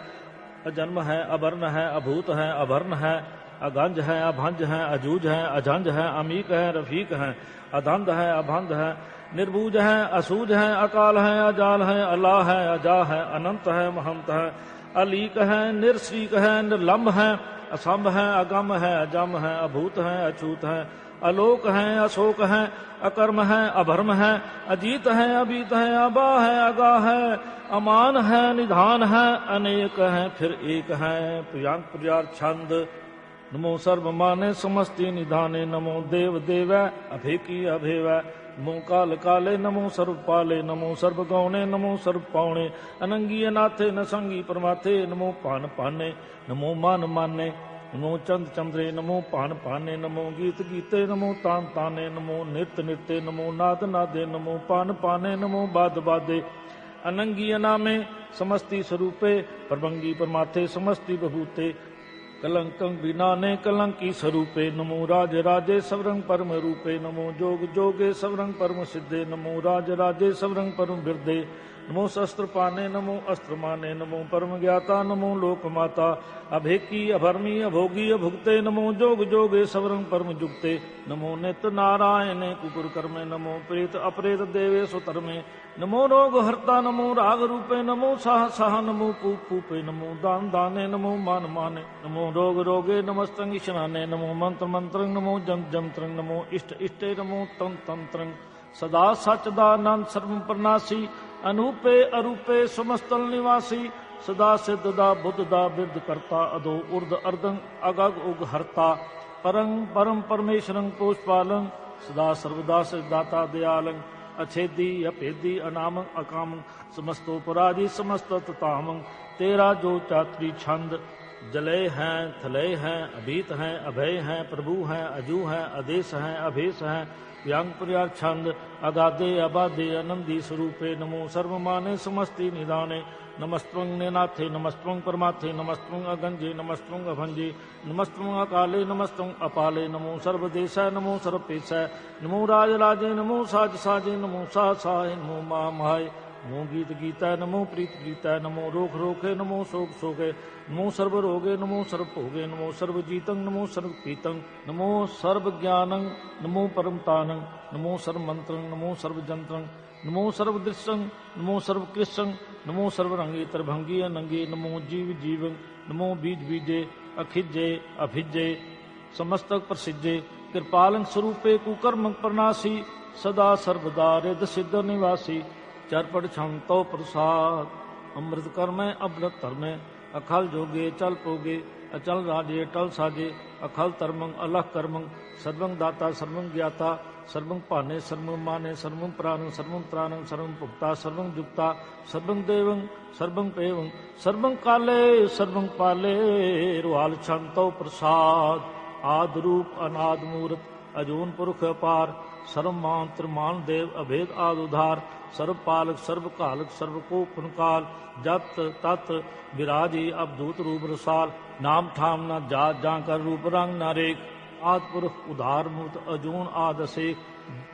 अजन्म है अवर्ण है अभूत है अभर्ण है अगंज है अभंज है अजूज है अझंज है अमीक है रफीक है अधंध है अभंध है निर्बूज है असूज है अकाल है अजाल है अल्लाह है अजा है अनंत है महंत है अलीक है निरश्रीक है निर्लम्ब है असंभ है अगम है अजम है अभूत है अछूत है आलोक हैं अशोक हैं, अकर्म हैं अभर्म हैं, अजीत हैं अबीत हैं, अबा है अगा है, अमान है निधान है, अनेक हैं फिर एक हैं। प्रियांक प्रियार छंद। नमो सर्व माने समस्ति निधाने, नमो देव देवै अभेकी अभेवै, नमो काल काले नमो सर्व पाले, नमो सर्व गौणे नमो सर्व पावणे, अनंगी अनाथे न संगी परमाथे, नमो पान पाने नमो मान माने, नमो चंद चंद्रे नमो पान पाने, नमो गीत गीते नमो तान ताने, नमो नृत्य नृत्य नमो नाद नादे, नमो पान पाने नमो बाद बादे, अनंगी अनामे समस्ति स्वरूपे, परमंगी परमाथे समस्ति बभूते, कलंकं विनाने कलंकी स्वरूपे, नमो राज राजे सवरंग परम रूपे, नमो जोग जोगे सवरंग परम सिद्धे, नमो राज राजे सवरंग परम बिरदे, नमो शस्त्र पाने नमो अस्त्र माने, नमो परम ज्ञाता नमो लोक माता, अभेकी अभर्मी अभोगी अभुक्ते, नमो जोग जोगे सवरंग परम जुक्ते, नमो नित्य नारायणे कुकुर कर्मे, नमो प्रेत अपरेत देवे सुतर्मे, नमो रोग हर्ता नमो राग रूपे, नमो साह साह नमो पूप पूपे, नमो दान दाने नमो मान माने, नमो रोग रोगे नमस्तंग ईशनाने, नमो मंत्र मंत्रंग नमो जम जमत्रंग, नमो इष्ट इष्टे नमो तंत्र तंत्रंग, सदा सचदानंद सर्व प्रनाशी, अनूपे अरूपे समस्तल निवासी, सदा सिद्धदा बुद्धदा बिरद करता, अधो उर्द अर्दंग अगग उग हरता, परंग परम परमेश्वरंग पोषपालं, सदा सर्वदा सिद्धाता दयालं, अछेदी अपेदी अनामं अकामं, समस्तोपराधि समस्त ततामं, तेरा जो चात्री छंद। जलय हैं थलय हैं अभीत हैं अभय हैं, प्रभु हैं अजू हैं आदेश हैं अभेश हैं, व्यांग प्रियार छंद। अगाधे अबाधे आनंदी स्वरूपे, नमो सर्वमाने समस्ति निदाने, नमस्त्वं नेनाथे नमस्त्वं परमाथे, नमस्त्वं अगंजे नमस्त्वं अभंजे, नमस्त्वं अकाले नमस्त्वं अपाले, नमो सर्वदेशाय नमो सर्वपेशाय, नमो राज राजे नमो साज साजे, नमो साह साहे नमो महामाय, नमो गीत गीताय नमो प्रीत प्रीताय, नमो रोख रोखे नमो शोक शोके, नमो सर्व रोगे नमो सर्व भोगे, नमो सर्व जीतं नमो सर्व पीतं, नमो सर्व ज्ञानं नमो परमतानं, नमो सर्व मंत्रं नमो सर्व जंत्रं, नमो सर्व दृश्यं नमो सर्व कृष्णं, नमो सर्व रंगे तरभंगी अनंगे, नमो जीव जीवं, नमो बीज बीजे अखिजे अभिजे, समस्तक प्रसिद्धे, कृपालं स्वरूपे कुकर्म प्रनाशी, सदा सर्वदा रिद्ध सिद्ध निवासी, चरपट क्षमतो प्रसाद, अमृत कर्मे अमृत धर्मे, अखल जोगे चल पोगे, अचल राजे टल साजे, अखल धर्मं अलख कर्मं, सर्वं दाता सर्वं ज्ञाता, सर्वं पाने सर्वं माने, सर्वं प्राणं सर्वं त्राणं, सर्वं पुक्ता सर्वं जुक्ता, सर्वं देवं सर्वं पेवं, सर्वं काले सर्वं पाले, रुहाल क्षमतो प्रसाद, आद रूप अनाद मूर्त अजून पुरुष अपार, सर्व मांत्र मान देव अभेद आद उधार, सर्व पालक सर्व कालक सर्व को पुनकाल, जत तत विराजी अवधूत रूप रसाल, नाम ठाम न जात जाकर रूप रंग न रेख, आद पुरुष उधार मूर्त अजून आद असेख,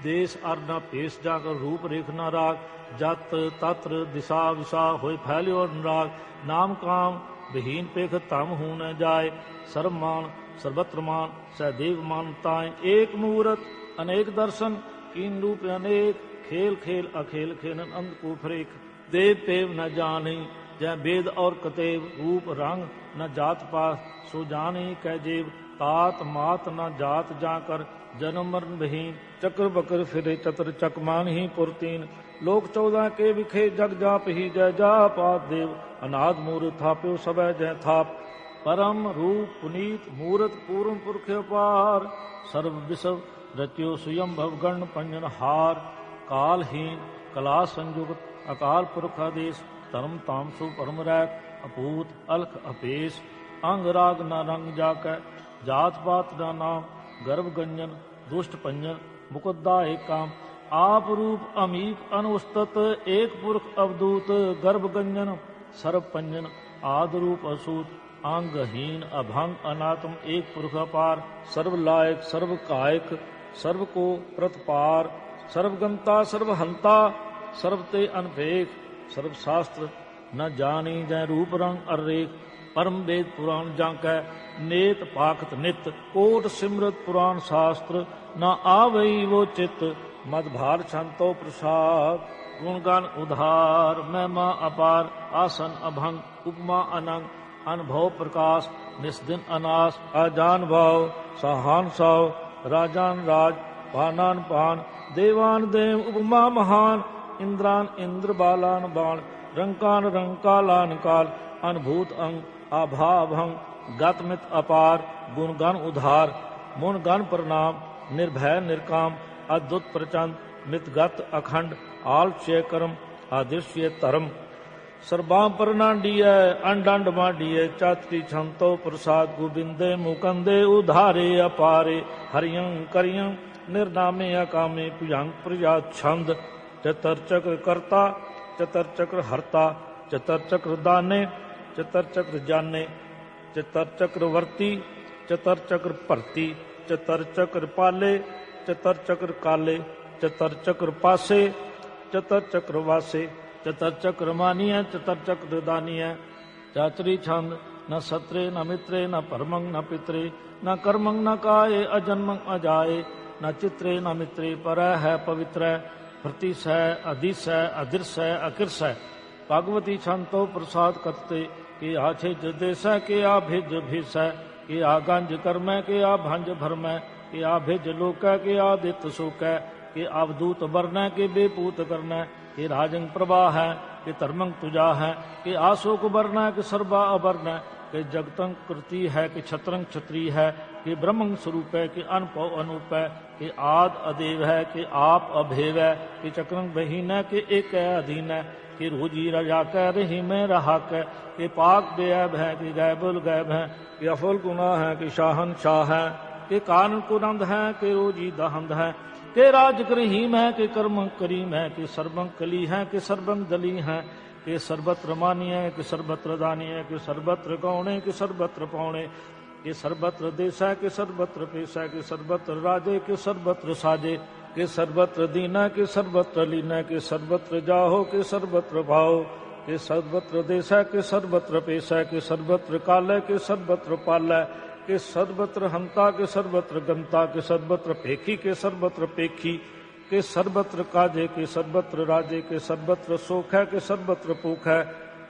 देश अर न पेश जाकर रूप रेख न राग, जत तत्र दिशा विशा होय फैल्यो अनुराग, नाम काम विहीन पेख तम हूं न जाय, सर्वमान सर्वत्र मान सदैव मानताएं, एक मूरत अनेक दर्शन कीन रूप अनेक, खेल खेल अखेल खेलन अंध को फरेक, देव पेव न जाने जय वेद और कतेव, रूप रंग न जात पात सो जाने कै जेव, तात मात न जात जाकर जन्म मरण बहीन, चक्र बकर फिरे चतर चकमान ही पुरतीन, लोक 14 के विखे जग जाप ही जय जाप, आद देव अनाद मूर्त थाप्यो सबै जय थाप, परम रूप पुनीत मूर्त पूर्ण पुरख अपार, सर्व विश्व रत्यो स्वयं भवगण पंजन हार, कालहीन कला संयुक्त अकाल पुरख आदेश, धर्म तामसु परम रैक अपूत अलख अपेश, अंग राग न रंग जाकै, जात पात न नाम, गर्भ गंजन दुष्ट पंजन मुकुद्दा एक काम, आप रूप अमीप अनुस्तत, एक पुरख अवधूत गर्भ गंजन सर्व पंजन, आद रूप असूत अंगहीन अभंग अनात्म, एक पुरख अपार, सर्व लायक सर्व कायक सर्व को प्रतपार, सर्वगंता सर्वहंता सर्व ते अनपेख, सर्व शास्त्र न जानी जय रूप रंग अरेख, परम वेद पुराण जांकै नेत पाखत नित, कोट सिमरत पुराण शास्त्र न आवई वो चित, मद भार छंतो प्रसाद, गुणगान उधार महिमा अपार, आसन अभंग उपमा अनंग, अनुभव प्रकाश निस्दिन अनास, अजान भाव सहान साव, राजान राज, पानान पान, देवान देव, उपमा महान, इंद्रान इंद्र, बालान बाण, रंकान रंकालान काल, अनभूत अंग, आभाभंग, गतमित अपार, गुणगण उधार, मुनगण प्रणाम, निर्भय निर्काम, अद्भुत प्रचंड, मितगत अखंड, आलक्ष्य कर्म, आदिश्य धर्म, सर्वां परनांडिय, अंडंड मांडिय, चात्री छंतो प्रसाद, गोविंदे मुकंदे उधारे अपारे, हरियं करियं निर्नामे अकामे, भुजंग प्रजा छंद, चतुर्चक्र कर्ता, चतुर्चक्र हरता, चतुर्चक्र दाने, चतुर्चक्र जाने, चतुर्चक्र वर्ती, चतुर्चक्र भरती, चतुर्चक्र पाले, चतुर्चक्र काले, चतुर्चक्र पासे, चतुर्चक्र वासे, चतुर्चक्र मानिय, चतुर्चक्र दानिय, चाचरी छंद, न सत्रे न मित्रे न परमंग न पित्रे, न कर्मंग न काये, अजन्मंग अजाये, न चित्रे न मित्रे, पर है पवित्र, प्रतिश है, अधिस है, अदृश है, अकिर्स है, भगवती छंतो प्रसाद कतते, के आछे जदेश है, के आ भिज भीस है, के आ गंज कर्म है, के आ भंज भरम है, के आ भिज लोक है, के आदित सुख है, के अवधूत वर्ण है, के बेपूत करना है, के राजंग प्रवाह है, के धर्मंग तुजा है, के आशोक वर्ण है, के सर्वा अवर्ण है, के जगतंग कृति है, कि छत्रंग क्षत्रिय है, कि ब्रह्मंग स्वरूप है, कि अनपव अनूप है, कि आद अदेव है, कि आप अभेव है, कि चक्रंग बहीन है, कि एक है अधीन है, कि रोजी रजा कह रही में रहा कह, कि पाक बेअब है, कि गैबुल गैब है, कि अफुल गुना है, कि शाहन शाह है, कि कान कुनंद है, कि रोजी दहंद है, के राज रहीम है, कि कर्म करीम है, कि सर्वंग कली है, कि सर्वंग दली है, कि सर्वत्र मानिय है, कि सर्वत्र दानिय, कि सर्वत्र गौणे, कि सर्वत्र पौणे, कि सर्वत्र देश है, कि सर्वत्र पेश है, कि सर्वत्र राजे, कि सर्वत्र साजे, कि सर्वत्र दीना, कि सर्वत्र लीना, कि सर्वत्र जाहो, कि सर्वत्र भाओ, कि सर्वत्र देश है, कि सर्वत्र पेश है, कि सर्वत्र काल है, कि सर्वत्र पाल है, कि सर्वत्र हंता, कि सर्वत्र गंता, कि सर्वत्र पेखी, कि सर्वत्र पेखी, कि सर्वत्र काजे, कि सर्वत्र राजे, कि सर्वत्र सोख है, कि सर्वत्र पूख है,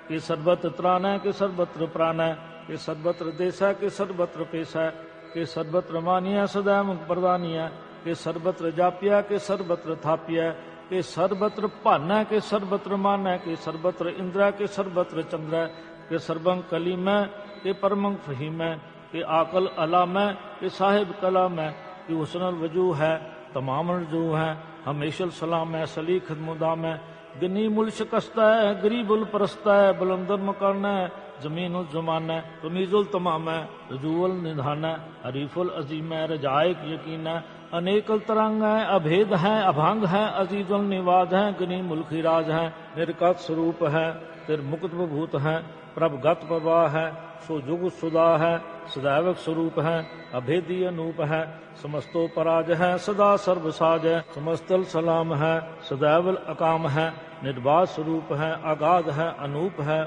कि सर्वत्र त्राण है, कि सर्वत्र प्राण है, कि सर्वत्र देश है, कि सर्वत्र पेश है, कि सर्वत्र मानिय सदैव प्रदानिय, कि सर्वत्र जापिय, कि सर्वत्र थापिय, कि सर्वत्र भान है, कि सर्वत्र मान है, कि सर्वत्र इंद्र है, कि सर्वत्र चंद्र है, कि सर्वंग कलीम है, कि परमंग फहीम है, कि आकल अलाम है, कि साहिब कलाम है, कि हुस्नुल वजू है, तमाम रजू है, हमेशल सलाम है, सलीखत मुदाम है, गनी मुल शिकस्त है, गरीबुल परस्त है, बुलंदर मकान है, जमीनुल जमान है, तमीजुल तमाम है, रजूल निधान है, हरीफुल अजीम है, रजायक यकीन है, अनेकल तरंग है, अभेद है, अभंग है, अजीजुल निवाज है, गनी मुल्खी राज है, निर्कत स्वरूप है, तिरमुक्त भूत है, प्रभगत प्रवाह है, सो जुग सुदा है, सदैवक स्वरूप है, अभेदी अनूप है, समस्तो पराज है, सदा सर्वसाज है, समस्तल सलाम है, सदैवल अकाम है, निर्बाध स्वरूप है, अगाध है, अनूप है,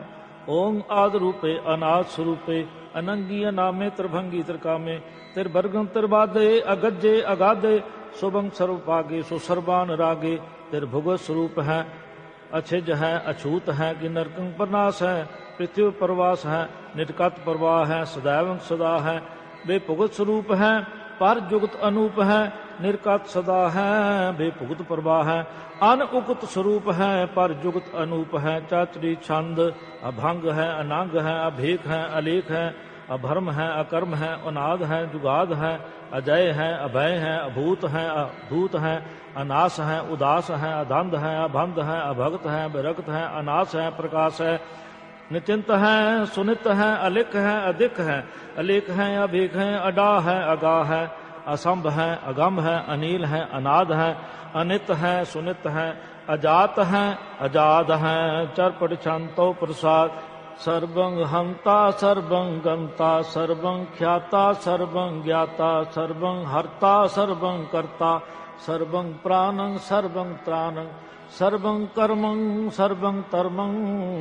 ओम आद रूपे अनाद स्वरूपे, अनंगी अनामे त्रिभंगी त्रिकामे, तिरबर्गम तिरबादे, अगज्जे अगाधे, सुभंग सर्वपागे, सो सर्वान रागे, तिरभुग स्वरूप है, अछिज है, अछूत है, कि नरकंग प्रनाश है, पृथ्वी प्रवास है, निटकत प्रवाह है, सदैव सदा है, बेपुगत स्वरूप है, पर जुगत अनूप है, निर्कत सदा है, बेपुगत प्रवाह है, अनउक्त स्वरूप है, पर जुगत अनूप है, चातरी छंद, अभंग है, अनांग है, अभेक है, अलेख है, अभर्म है, अकर्म है, अनाद है, जुगाद है, अजय है, अभय है, अभूत है, अभूत है, अनाश है, उदास है, अधंध है, अभंध है, अभक्त है, विरक्त है, अनाश है, प्रकाश है, निचिंत है, सुनित है, अलिख है, अधिक है, अलेख है, अभेक है, अडा है, अगा है, असंभ है, अगम है, अनील है, अनाद है, अनित है, सुनित है, अजात है, अजाद है, चरपट छंतो प्रसाद, सर्वं हंता सर्वं गंता, सर्वं ख्याता सर्वं ज्ञाता, सर्वं हर्ता सर्वं कर्ता, सर्वं प्राणं सर्वं त्राणं, सर्वं कर्मं सर्वं धर्मं,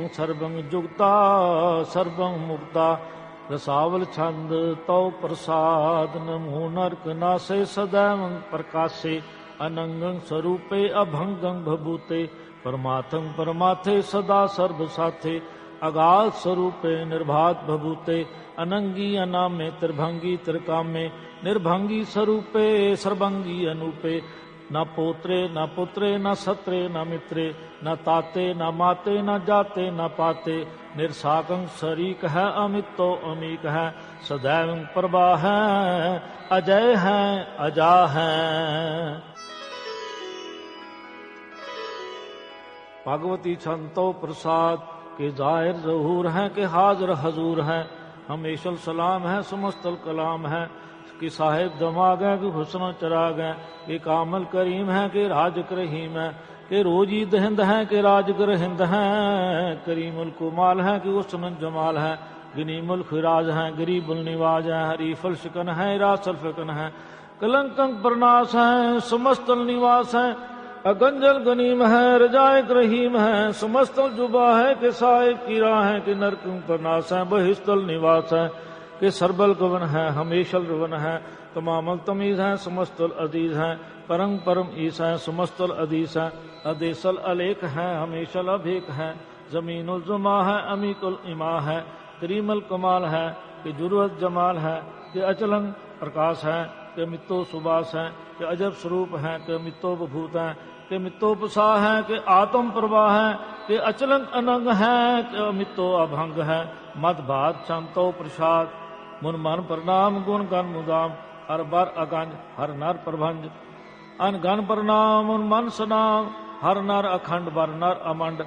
सर्वं जुगता सर्वं मुक्ता, रसावल छंद तो प्रसाद, नमो नरक नासे सदैव प्रकाशे, अनंगं स्वरूपे अभंगं भभूते, परमार्थं परमाथे सदा सर्व साथे, अगाध स्वरूपे निर्भात भभूते, अनंगी अनामे त्रिभंगी त्रिकामे निर्भंगी स्वरूपे सर्वंगी अनूपे न पोत्रे न पुत्रे न सत्रे न मित्रे न ताते न माते न जाते न पाते निर्साकं शरीक है अमितो अमीक है सदैव प्रभा है अजय है अजा है। भगवती छंतो प्रसाद के जाहिर जहूर हैं कि हाजिर हजूर हैं। हमेशल सलाम है सुमस्तल कलाम है कि साहिब दमाग है कि हुस्न चराग है कि कामल करीम है कि राजक रहीम है कि रोजी दहिंद है कि राजगर हिंद है करीमुल कुमाल है कि हुस्न जमाल है गनीमुल खिराज है गरीबुल निवाज है हरीफल शिकन है रासल फिकन है कलंकं प्रनाश है सुमस्तल निवास है अगंजल गनीम है रजायक रहीम है सुमस्तल जुबा है कि साहिब कीरा है कि नरकं प्रनाश है बहिस्तल निवास है कि सरबल गवन है हमेशल रवन है तमामल तमीज है सुमस्तल अजीज है परम परम ईस है सुमस्तल अदीस है अदेसल अलेख है हमेशल अभेक है जमीनुल जुमा है अमीकुल इमा है करीमल कमाल है कि जुर्वत जमाल है कि अचलंग प्रकाश है कि मित्तो सुबास है कि अजब स्वरूप है कि मित्तो बभूत है कि मित्तोपसा है कि आत्म प्रवाह है कि अचलंग अनंग है कि मित्तो अभंग है मद भात शांतो प्रसाद मुन मन प्रणाम गुण गण मुदाम हर बर अगंज हर नर प्रभंज अन गण प्रणाम उन मन सनाम हर नर अखंड बर नर अमंड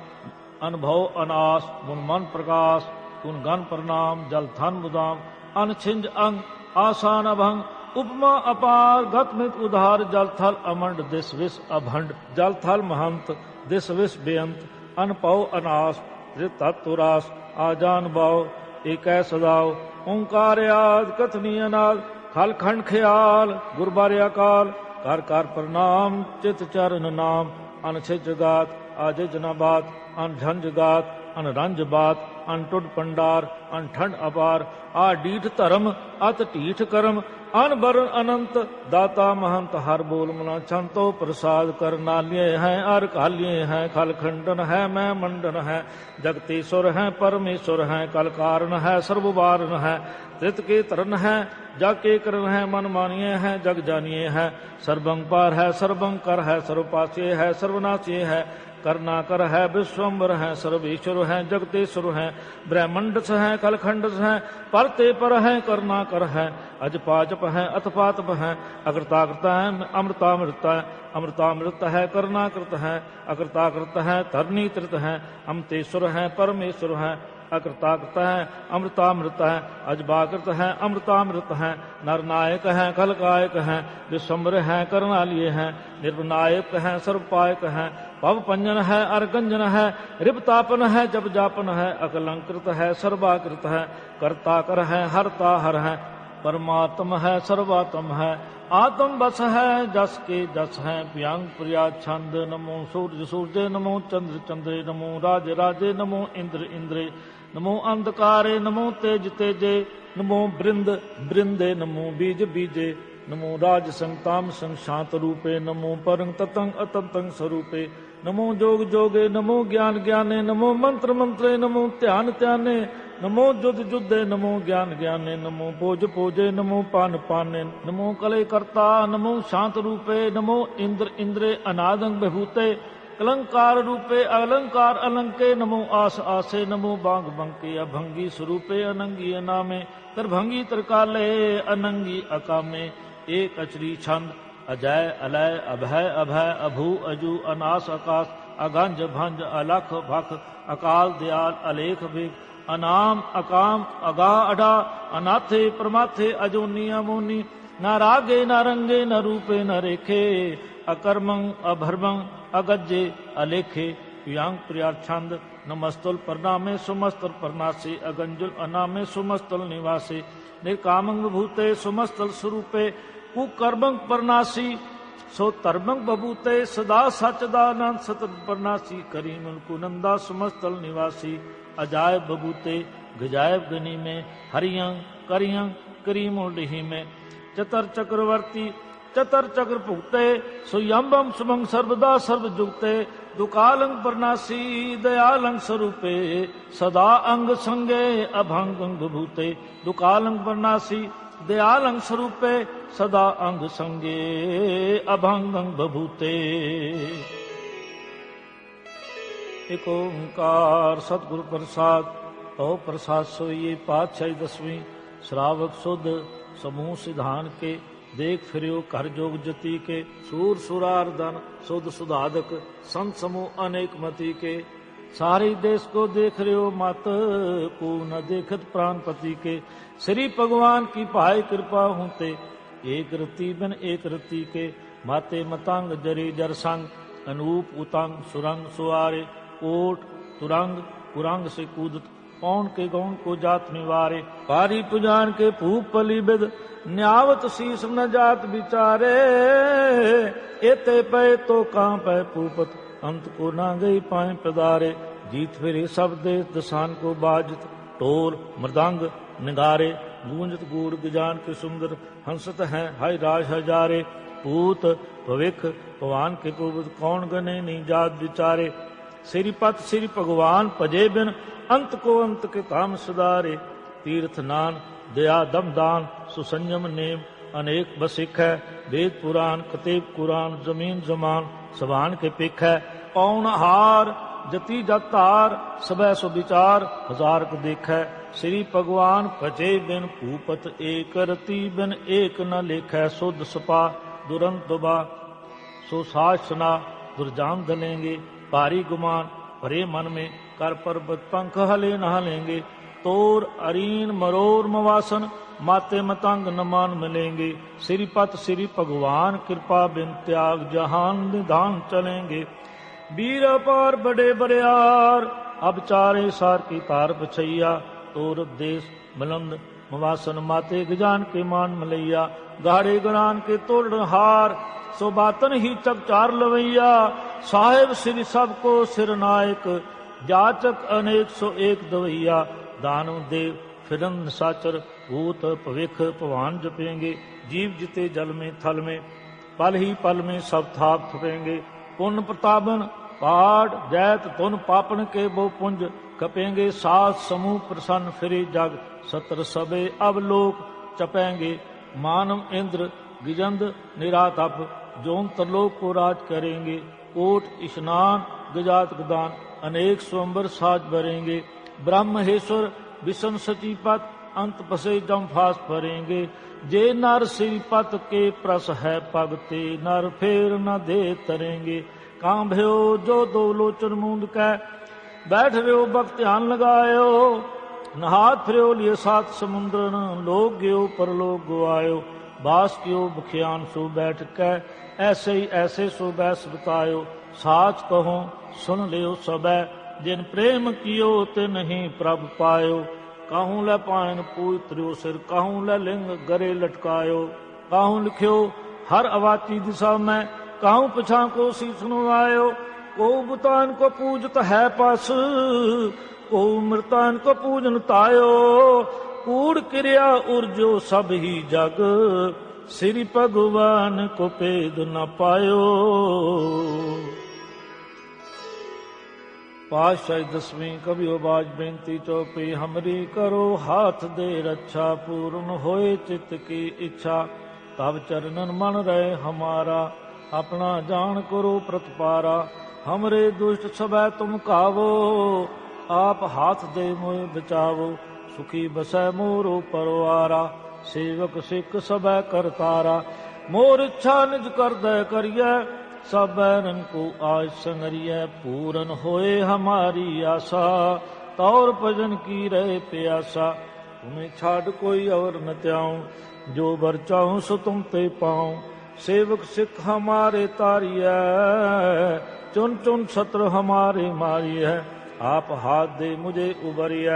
अनुभव अनास मुन मन प्रकाश उन गण प्रणाम जल थन मुदाम अन छिंज अंग आसान अभंग उपमा अपार गतमित उधार जल थल अमंड दिस विस अभंड जल थल महंत दिस विस बेअंत अनपौ अनास तत्तुरास आजान बाव एक सदाव ओंकार याद कथनी अनाद खल खंड ख्याल गुरबारे अकाल कर कर प्रणाम चित चरण नाम अनछिज गात आज जनाबात अन झंझ गात अन रंज बात अन टुड पंडार अन ठंड अपार आ डीठ धर्म अत ढीठ कर्म अन बरन अनंत दाता महंत हर बोल मना छंतो प्रसाद कर नालिये हैं अर कालिये हैं खल खंडन है मैं मंडन है जगतीश्वर है परमेश्वर है कल कारण है सर्ववारन है त्रित के तरन है जग के करण है मन मानिए है जग जानिए है सर्वंग पार है सर्वंग कर है सर्वपासीय है सर्वनाशीय है करना कर है विश्वम्बर है सर्वेश्वर है जगतेश्वर है ब्रह्मंडस है कलखंडस है परते पर है करना कर है अजपाजप है अथपातप है अकृताकृत है अमृतामृत है अमृतामृत है करनाकृत है अकृताकृत है धरनी त्रित है अमतेश्वर है परमेश्वर है अकृताकृत है अमृतामृत है अजबाकृत है अमृतामृत है नरनायक है कलकायक है विश्वम्बर है करनालिय है निर्विनायक है सर्वपायक है भव पंजन है अर्गंजन है रिपतापन है जब जापन है अकलंकृत है सर्वाकृत है कर्ता कर है हरता हर है परमात्म है सर्वात्म है आत्म बस है जस के जस है प्रियांग प्रिया छंद नमो सूर्य सूर्य नमो चंद्र चंद्रे नमो राज राजे नमो इंद्र इंद्रे नमो अंधकारे नमो तेज तेजे नमो बृंद बृंदे नमो बीज बीजे नमो राज संताम संशांत रूपे नमो परंग ततंग अतंतंग स्वरूपे नमो जोग जोगे नमो ज्ञान ज्ञाने नमो मंत्र मंत्रे नमो ध्यान ध्याने नमो जुद जुदे नमो ज्ञान ज्ञाने नमो पोज पोजे नमो पान पाने नमो कले कर्ता नमो शांत रूपे नमो इंद्र इंद्रे अनादंग विभूते अलंकार रूपे अलंकार अलंके नमो आस आसे नमो बांग बंके अभंगी स्वरूपे अनंगी अनामे त्रिभंगी त्रिकाले अनंगी अकामे एक अचरी छंद अजय अलय अभय अभय अभू अजू अनास आकाश अगंज भंज अलख भख अकाल दयाल अलेख भिख अनाम अकाम अगा अडा अनाथे प्रमाथे अजोनी अमोनी न रागे न रंगे न रूपे न रेखे अकर्मंग अभर्मंग अगज्जे अलेखे प्रियांग प्रियाछंद नमस्तुल प्रणामे सुमस्तुल प्रणासी अगंजुल अनामे सुमस्तुल निवासी निर्कामंग भूते सुमस्तुल स्वरूपे कुकर्मंग प्रणासी सो तरमंग बबूते सदा सचदानंद सतत प्रणासी करीमुल कुनंदा सुमस्तल निवासी अजायब बबूते गजायब गनी में हरियंग करियंग करीमुल डिही में चतर चक्रवर्ती चतर चक्र भुगते सुयंबम सुमंग सर्वदा सर्व जुगते दुकालंग परनासी दयालंग स्वरूपे सदा अंग संगे अभंग अंग भूते दुकालंग परनासी दयालंग स्वरूपे सदा अंग संगे अभंग अंग बभूते। एक ओंकार सतगुरु प्रसाद तो प्रसाद सोइए पातशाही 10वीं श्रावक शुद्ध समूह सिधान के देख फिरियो कर जोग जति के सूर सुरार धन शुद्ध सुधादक संत समूह अनेक मति के सारे देश को देख रहे हो मत को न देखत प्राणपति के श्री भगवान की भाई कृपा होते एक रति बिन एक रति के माते मतंग जरी जर संग अनूप उतंग सुरंग सुआरे कोट तुरंग कुरंग से कूदत पौन के गौन को जात निवारे पारी पुजान के भूप पली बिद न्यावत शीस न जात बिचारे एते पे तो कां पे पूपत अंत को ना गई पाए पदारे जीत फिरे सब देश दसान को बाजत टोल मृदंग निगारे गूंजत गूढ़ गजान के सुंदर हंसत हैं हाय राज हजारे पूत भविख भगवान के पूत कौन गने नहीं जात बिचारे श्रीपत श्री भगवान भजे बिन अंत को अंत के काम सुधारे तीर्थ नान दया दमदान सुसंयम नेम अनेक बसिख है वेद पुराण कतेब कुरान जमीन जमान सबान के पिख है पौन हार जति जतार सबै सुविचार हजार को देख है श्री भगवान भजे बिन भूपत एक रति बिन एक न लेख है शुद्ध सपा दुरंत दुबा सो सासना दुर्जान दलेंगे भारी गुमान भरे मन में कर पर्वत पंख हले न हलेंगे तोर अरीन मरोर मवासन माते मतंग न मान मिलेंगे श्रीपत श्री भगवान कृपा बिन त्याग जहान निधान चलेंगे वीर अपार बड़े बड़ियार अब चारे सार की तार बछैया तोर देश मलंद मवासन माते गजान के मान मलैया गाड़े गणान के तोड़ हार सो बातन ही चकचार लवैया साहेब श्री सबको सिर नायक जाचक अनेक सो एक दवैया दानव देव फिरन साचर भूत भविख भवान जपेंगे जीव जिते जल में थल में पल ही पल में सब थाप थपेंगे पुण्य प्रतापन पहाड़ जैत तुन पापन के वो पुंज कपेंगे सात समूह प्रसन्न फिरे जग सत्र सबे अब लोक चपेंगे मानव इंद्र गिजंद निरातप जोन तरलोक को राज करेंगे कोट स्नान गजात गदान अनेक स्वंबर साज भरेंगे ब्रह्महेश्वर विष्णु सचीपत अंत पसे जम फास भरेंगे जे नर श्रीपत के प्रस है पगते नर फेर न दे तरेंगे कां भयो जो दो लोचन मूंद कै बैठ रहो भक्त ध्यान लगायो नहात फिरो लिए सात समुद्र लोग गयो परलोक गुआयो बास कियो बखियान सो बैठ कै ऐसे ही ऐसे सो बैस बतायो साच कहो सुन लियो सबै जिन प्रेम कियो ते नहीं प्रभ पायो काहू लै पायन पूज त्रियो सिर काहू लै लिंग गरे लटकायो काहू लिखियो हर अवाची दिशा में काहू पिछा को सी सुनवायो को बुतान को पूजत है पस को मृतान को पूजन तायो कूड़ क्रिया उर्जो सब ही जग श्री भगवान को पेद न पायो। पातशाही 10वीं कभी बाज बेनती चौपी हमरी करो हाथ दे रक्षा पूर्ण होए चित्त की इच्छा तब चरणन मन रहे हमारा अपना जान करो प्रतपारा हमरे दुष्ट सबै तुम कावो आप हाथ दे मोए बचावो सुखी बसै मोरो परवारा सेवक सिख सबै करतारा मोर इच्छा निज कर दे करिए सब बैरन को आज संगरिय पूरन होए हमारी आशा तौर भजन की रहे प्यासा तुम्हें छाड़ कोई और न त्याऊं जो बर चाहूं सो तुम ते पाऊं सेवक सिख हमारे तारिय चुन चुन सत्र हमारे मारिय आप हाथ दे मुझे उबरिय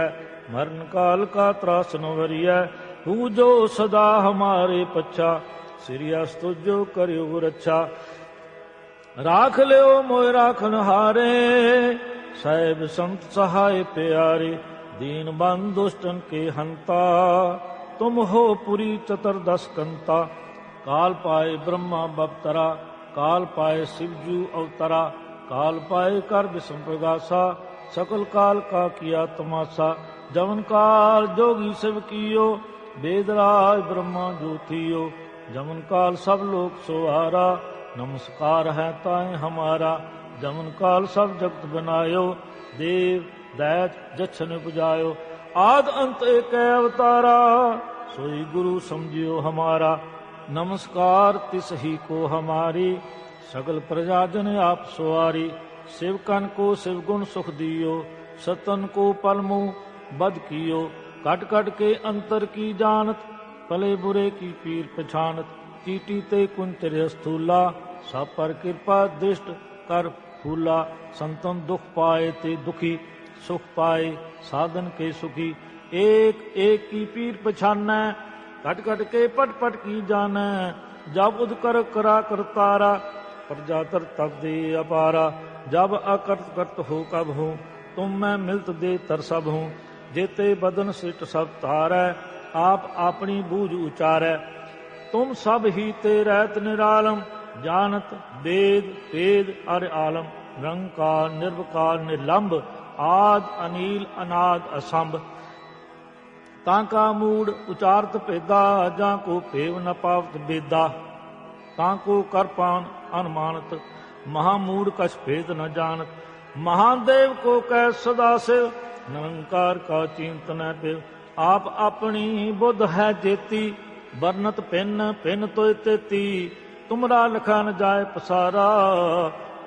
मरण काल का त्रास न वरिय तू जो सदा हमारे पच्छा श्रीयस तुझो करियो रक्षा राख लियो मोय राखन हारे साहेब संत सहाय प्यारे दीन बंद दुष्टन के हंता तुम हो पुरी चतुर्दश कंता काल पाए ब्रह्मा बवतरा, काल पाए शिवजू अवतरा, काल पाए कर विष्णु प्रगासा, सकल काल का किया तमाशा। जमन काल जोगी शिव कियो, वेदराज ब्रह्मा ज्योतियो, जमन काल सब लोक सुहारा, नमस्कार है ताए हमारा। जमन काल सब जगत बनायो, देव दैत जछन पुजायो, आद अंत एक अवतारा, सोई गुरु समझियो हमारा। नमस्कार तिस ही को हमारी, सगल प्रजाजन आप सवारी। शिवकन को शिव गुण सुख दियो, सतन को पलमु बद कियो। कट कट के अंतर की जानत, भले बुरे की पीर पछानत। चीटी ते कुंचर स्थूला, सब पर कृपा दृष्ट कर फूला। संतन दुख पाए ते दुखी, सुख पाए साधन के सुखी। एक एक की पीर पछानै, कट कट के पट पट की जानै। जब उदकर करा करतारा, प्रजा तर तब दे अपारा। जब अकर्त करत हो कब हूँ, तुम मैं मिलत दे तर सब हूँ। जेते बदन सिट सब तारै, आप अपनी बूझ उचारै। तुम सब ही ते रहत निरालम, जानत वेद वेद अर आलम। निरंकार निर्विकार निर्लंब, आद अनील अनाद असंभ। तांका मूड उचारत भेदा, जाको भेव न पावत बेदा। तांको करपान अनुमानत, महामूड कछ भेद न जानत। महादेव को कह सदा शिव, निरंकार का चिंत न पिव। आप अपनी बुद्ध है जेती, वर्णत भिन्न भिन्न तोय तेती। तुमरा लखा न जाय पसारा,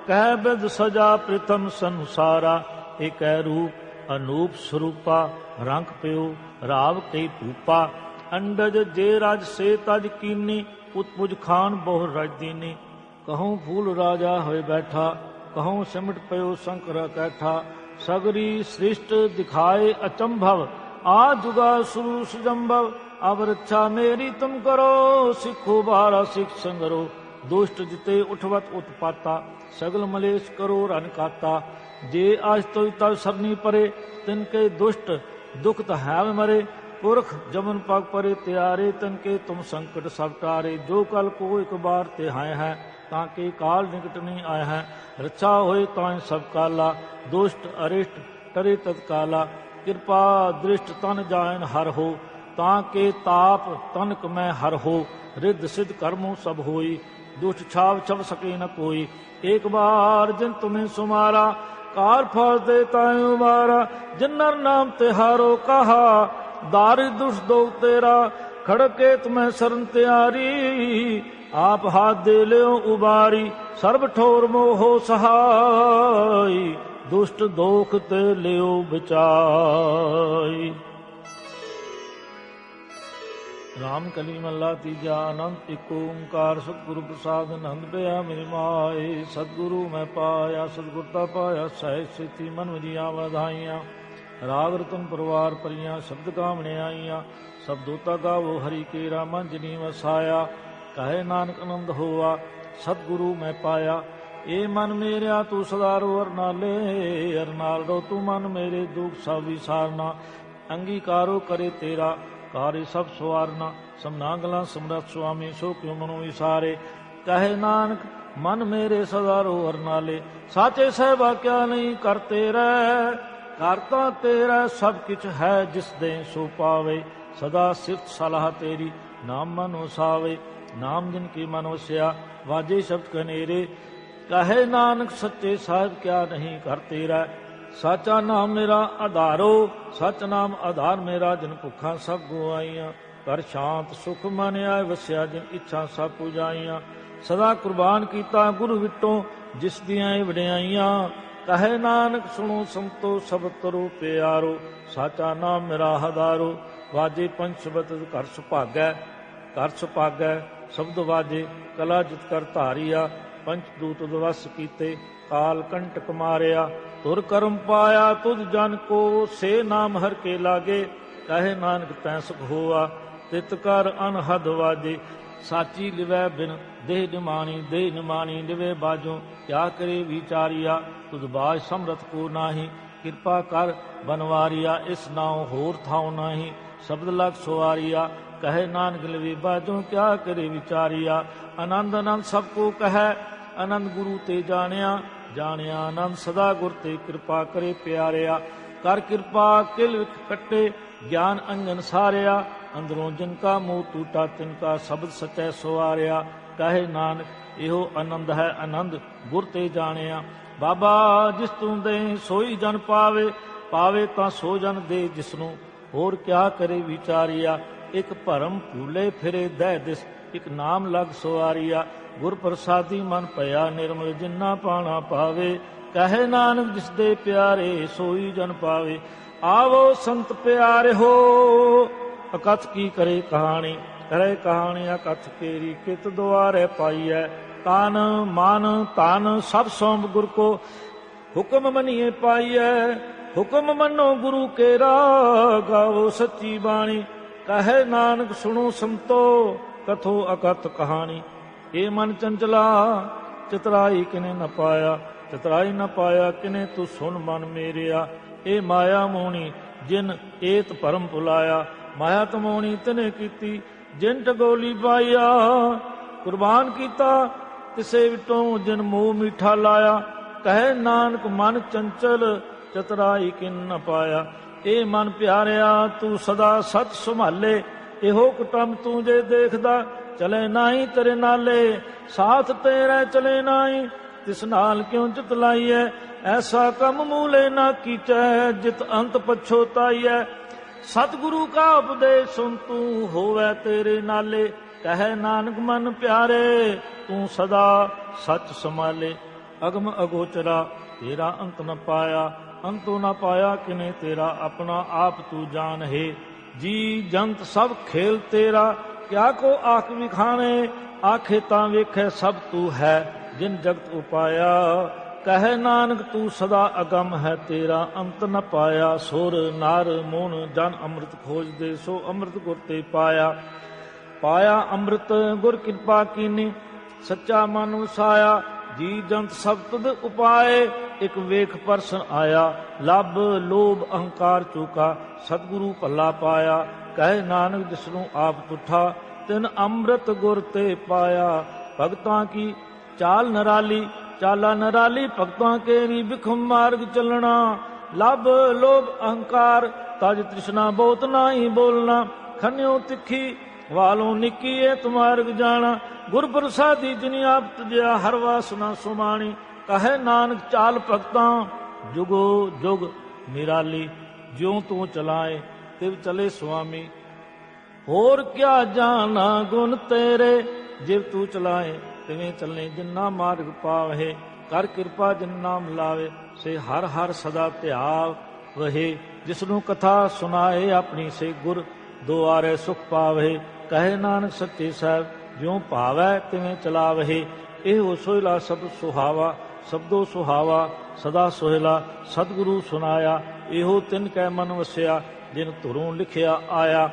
कह विद सजा प्रथम संसारा। एक रूप अनूप स्वरूपा, रंग प्यो राव कई भूपा। अंडज जे राज से तज कीनी, उत्पुज खान बहु राजदीनी। कहूँ फूल राजा होए बैठा, कहूँ सिमट पयो शंकर कैठा। सगरी सृष्ट दिखाए अचंभव, आ जुगा सुरु सुजंभव। अब रक्षा मेरी तुम करो, सिखो बारा सिख संगरो। दुष्ट जिते उठवत उत्पाता, सगल मलेश करो रन काता। जे आज तो तब सरनी परे, तिनके दुष्ट दुख है मरे। पुरख जमन पग परे त्यारे, तिनके तुम संकट सब टारे। जो कल को एक बार तिहाए हैं, ताके काल निकट नहीं आए हैं। रक्षा होए ताए सब काला, दुष्ट अरिष्ट टरे तत्काला। कृपा दृष्ट तन जायन हर हो, ताके ताप तनक में हर हो। रिद्ध सिद्ध कर्मों सब होई, दुष्ट छाव छव सके न कोई। एक बार जिन तुम्हें सुमारा, काल फल देता उबारा। जिन्नर नाम तिहारो कहा, दारि दुष्ट दो तेरा। खड़के तुम्हें शरण त्यारी, आप हाथ दे ले उबारी। सर्व ठोर मोहो सहाय, दुष्ट दोख ते ले बचाई। राम कली मल्ला तीजा अनंत एक ओंकार। सतगुरु प्रसाद नंद पया मेरी माए। सतगुरु मैं पाया, सतगुरता पाया, सहज स्थिति मन मजिया बधाइया। राग रतन परिवार परियां, शब्द कामने आईया। सब दोता गावो हरि केरा, मन जिनी वसाया। कहे नानक आनंद होआ, सतगुरु मैं पाया। ए मन मेरिया तू सदारो अरनाले, अरनाल रो तू मन मेरे दुख सब विसारना। अंगीकारो करे तेरा, कार्य सब सवारना। समनागला समरथ स्वामी, सो क्यों मनो विसारे। कहे नानक मन मेरे सदा रो अरनाले। साचे सहबा क्या नहीं करते रह, करता तेरा सब किछ है जिस दे सो पावे। सदा सिफ्त सलाह तेरी, नाम मन वसावे। नाम जिनकी मन वस्या, वाजे शब्द कनेरे। कहे नानक सच्चे साहिब क्या नहीं करते रह। साचा नाम मेरा आधारो, सच नाम आधार मेरा। जिन भुखा सब गुआइया, कर शांत सुख मन आए वस्या। जिन इच्छा सब पुजाइया, सदा कुर्बान कीता गुरु विटों, जिस दियां वड्याइयां। कहे नानक सुनो संतो सब तरो प्यारो। साचा नाम मेरा आधारो, वाजे पंचबत घर सुभागै। घर सुभागै शब्द वाजे, कला जित कर धारिया। पंचदूत दिवस कीते, काल कंटक मारिया। तुर कर्म पाया तुझ जन को, से नाम हर के लागे। कहे नानक तै सुख होआ, तित कर अनहद वाजे। साची लिवै बिन देह निमानी, देह निमानी लिवे बाजो। क्या करे विचारिया, तुझ बाज समरथ को नाही। कृपा कर बनवारिया, इस नाव होर थाव नाही। शब्द लग सुवारिया, कहे नानक लवे बाजों क्या करे विचारिया। आनंद आनंद सबको कहे आनंद गुरु ते जानिया, जानिया आनंद सदा गुर ते कृपा करे प्यारिया। कर कृपा किल विख कट्टे ज्ञान अंजन सारिया, अंदरों जिनका मुंह टूटा तिनका शब्द सचै सवारिया। कहे नानक इहो आनंद है आनंद गुर ते जानिया। बाबा जिस तू दे सोई जन पावे, पावे तां सो जन दे जिसनों होर क्या करे विचारिया। एक भरम भूले फिरे दह दिस, एक नाम लग सवारिया। गुर प्रसादी मन पया निर्मल जिन्ना पाना पावे, कहे नानक जिस दे प्यारे सोई जन पावे। आवो संत प्यारे हो अकथ की करे कहानी, करे कहानी अकथ केरी कित द्वारे पाई है। तान मान तान सब सौंप गुर को हुक्म मनिए पाइए। हुक्म मनो गुरु केरा गावो सच्ची बाणी, कहे नानक सुनो संतो कथो अकथ कहानी। ए मन चंचला चितराई किने न पाया, चितराई न पाया किने तू सुन मन मेरिया। ए माया मोहनी जिन एत भरम भुलाया, माया तमोनी तिने कीती जिन टगोली पाइया। कुर्बान कीता तिसे विटों जिन मोह मीठा लाया, कहे नानक मन चंचल चतराई किन न पाया। ए मन प्यारिया तू सदा सच संभाले, एहो कुटुंब तू जे देखदा चले नाही तेरे नाले। साथ तेरे चले नाही तिस नाल क्यों चितलाईए, ऐसा कम मूले ना कीचै जित अंत पछोताईए। सतगुरु का उपदेश सुन तू होवे तेरे नाले, कहे नानक मन प्यारे तू सदा सच संभाले। अगम अगोचरा तेरा अंत न पाया, अंतो न पाया किने तेरा अपना आप तू जान है। जी जंत सब खेल तेरा क्या को आख विखाने, आखे तां वेखे सब तू है जिन जगत उपाया। कहे नानक तू सदा अगम है तेरा अंत न पाया। सुर नार मोन जन अमृत खोज दे सो अमृत गुर ते पाया। पाया अमृत गुर कृपा कीनी सच्चा मन वसाया। जी जंत सब तुद उपाय एक वेख परसन आया। लब लोभ अहंकार चूका सतगुरु भला पाया। कहे नानक जिसनु आप तुठा तिन अमृत गुर ते पाया। भगतां की चाल नराली चाला नराली, भगतां केरी बिखम मार्ग चलना। लब लोभ अहंकार तज तृष्णा बहुत नाही बोलना। खन्यो तिखी वालों निकी है तुम्हार्ग जाना। गुर प्रसादी जिनी आप तुझा हर वासना सुमानी। कहे नानक चाल भगतां जुगो जुग निराली। ज्यों तू चलाए तिव चले स्वामी, होर क्या जाना गुण तेरे। जिव तू चलाए तिवें चलने जिन्ना मार्ग पावे। कर कृपा जिन नाम लावे से हर हर सदा ध्याव वहे। जिसनु कथा सुनाए अपनी से गुर दुआरे सुख पावे। कहे नानक सच्चे साहिब ज्यों भावै तिवें चलावहे। एहो सोहिला शब्द सुहावा शब्दो सुहावा सदा सोहिला। सतगुरु सुनाया एहो तिन कै मन वसिया जिन धुरों लिखिया आया।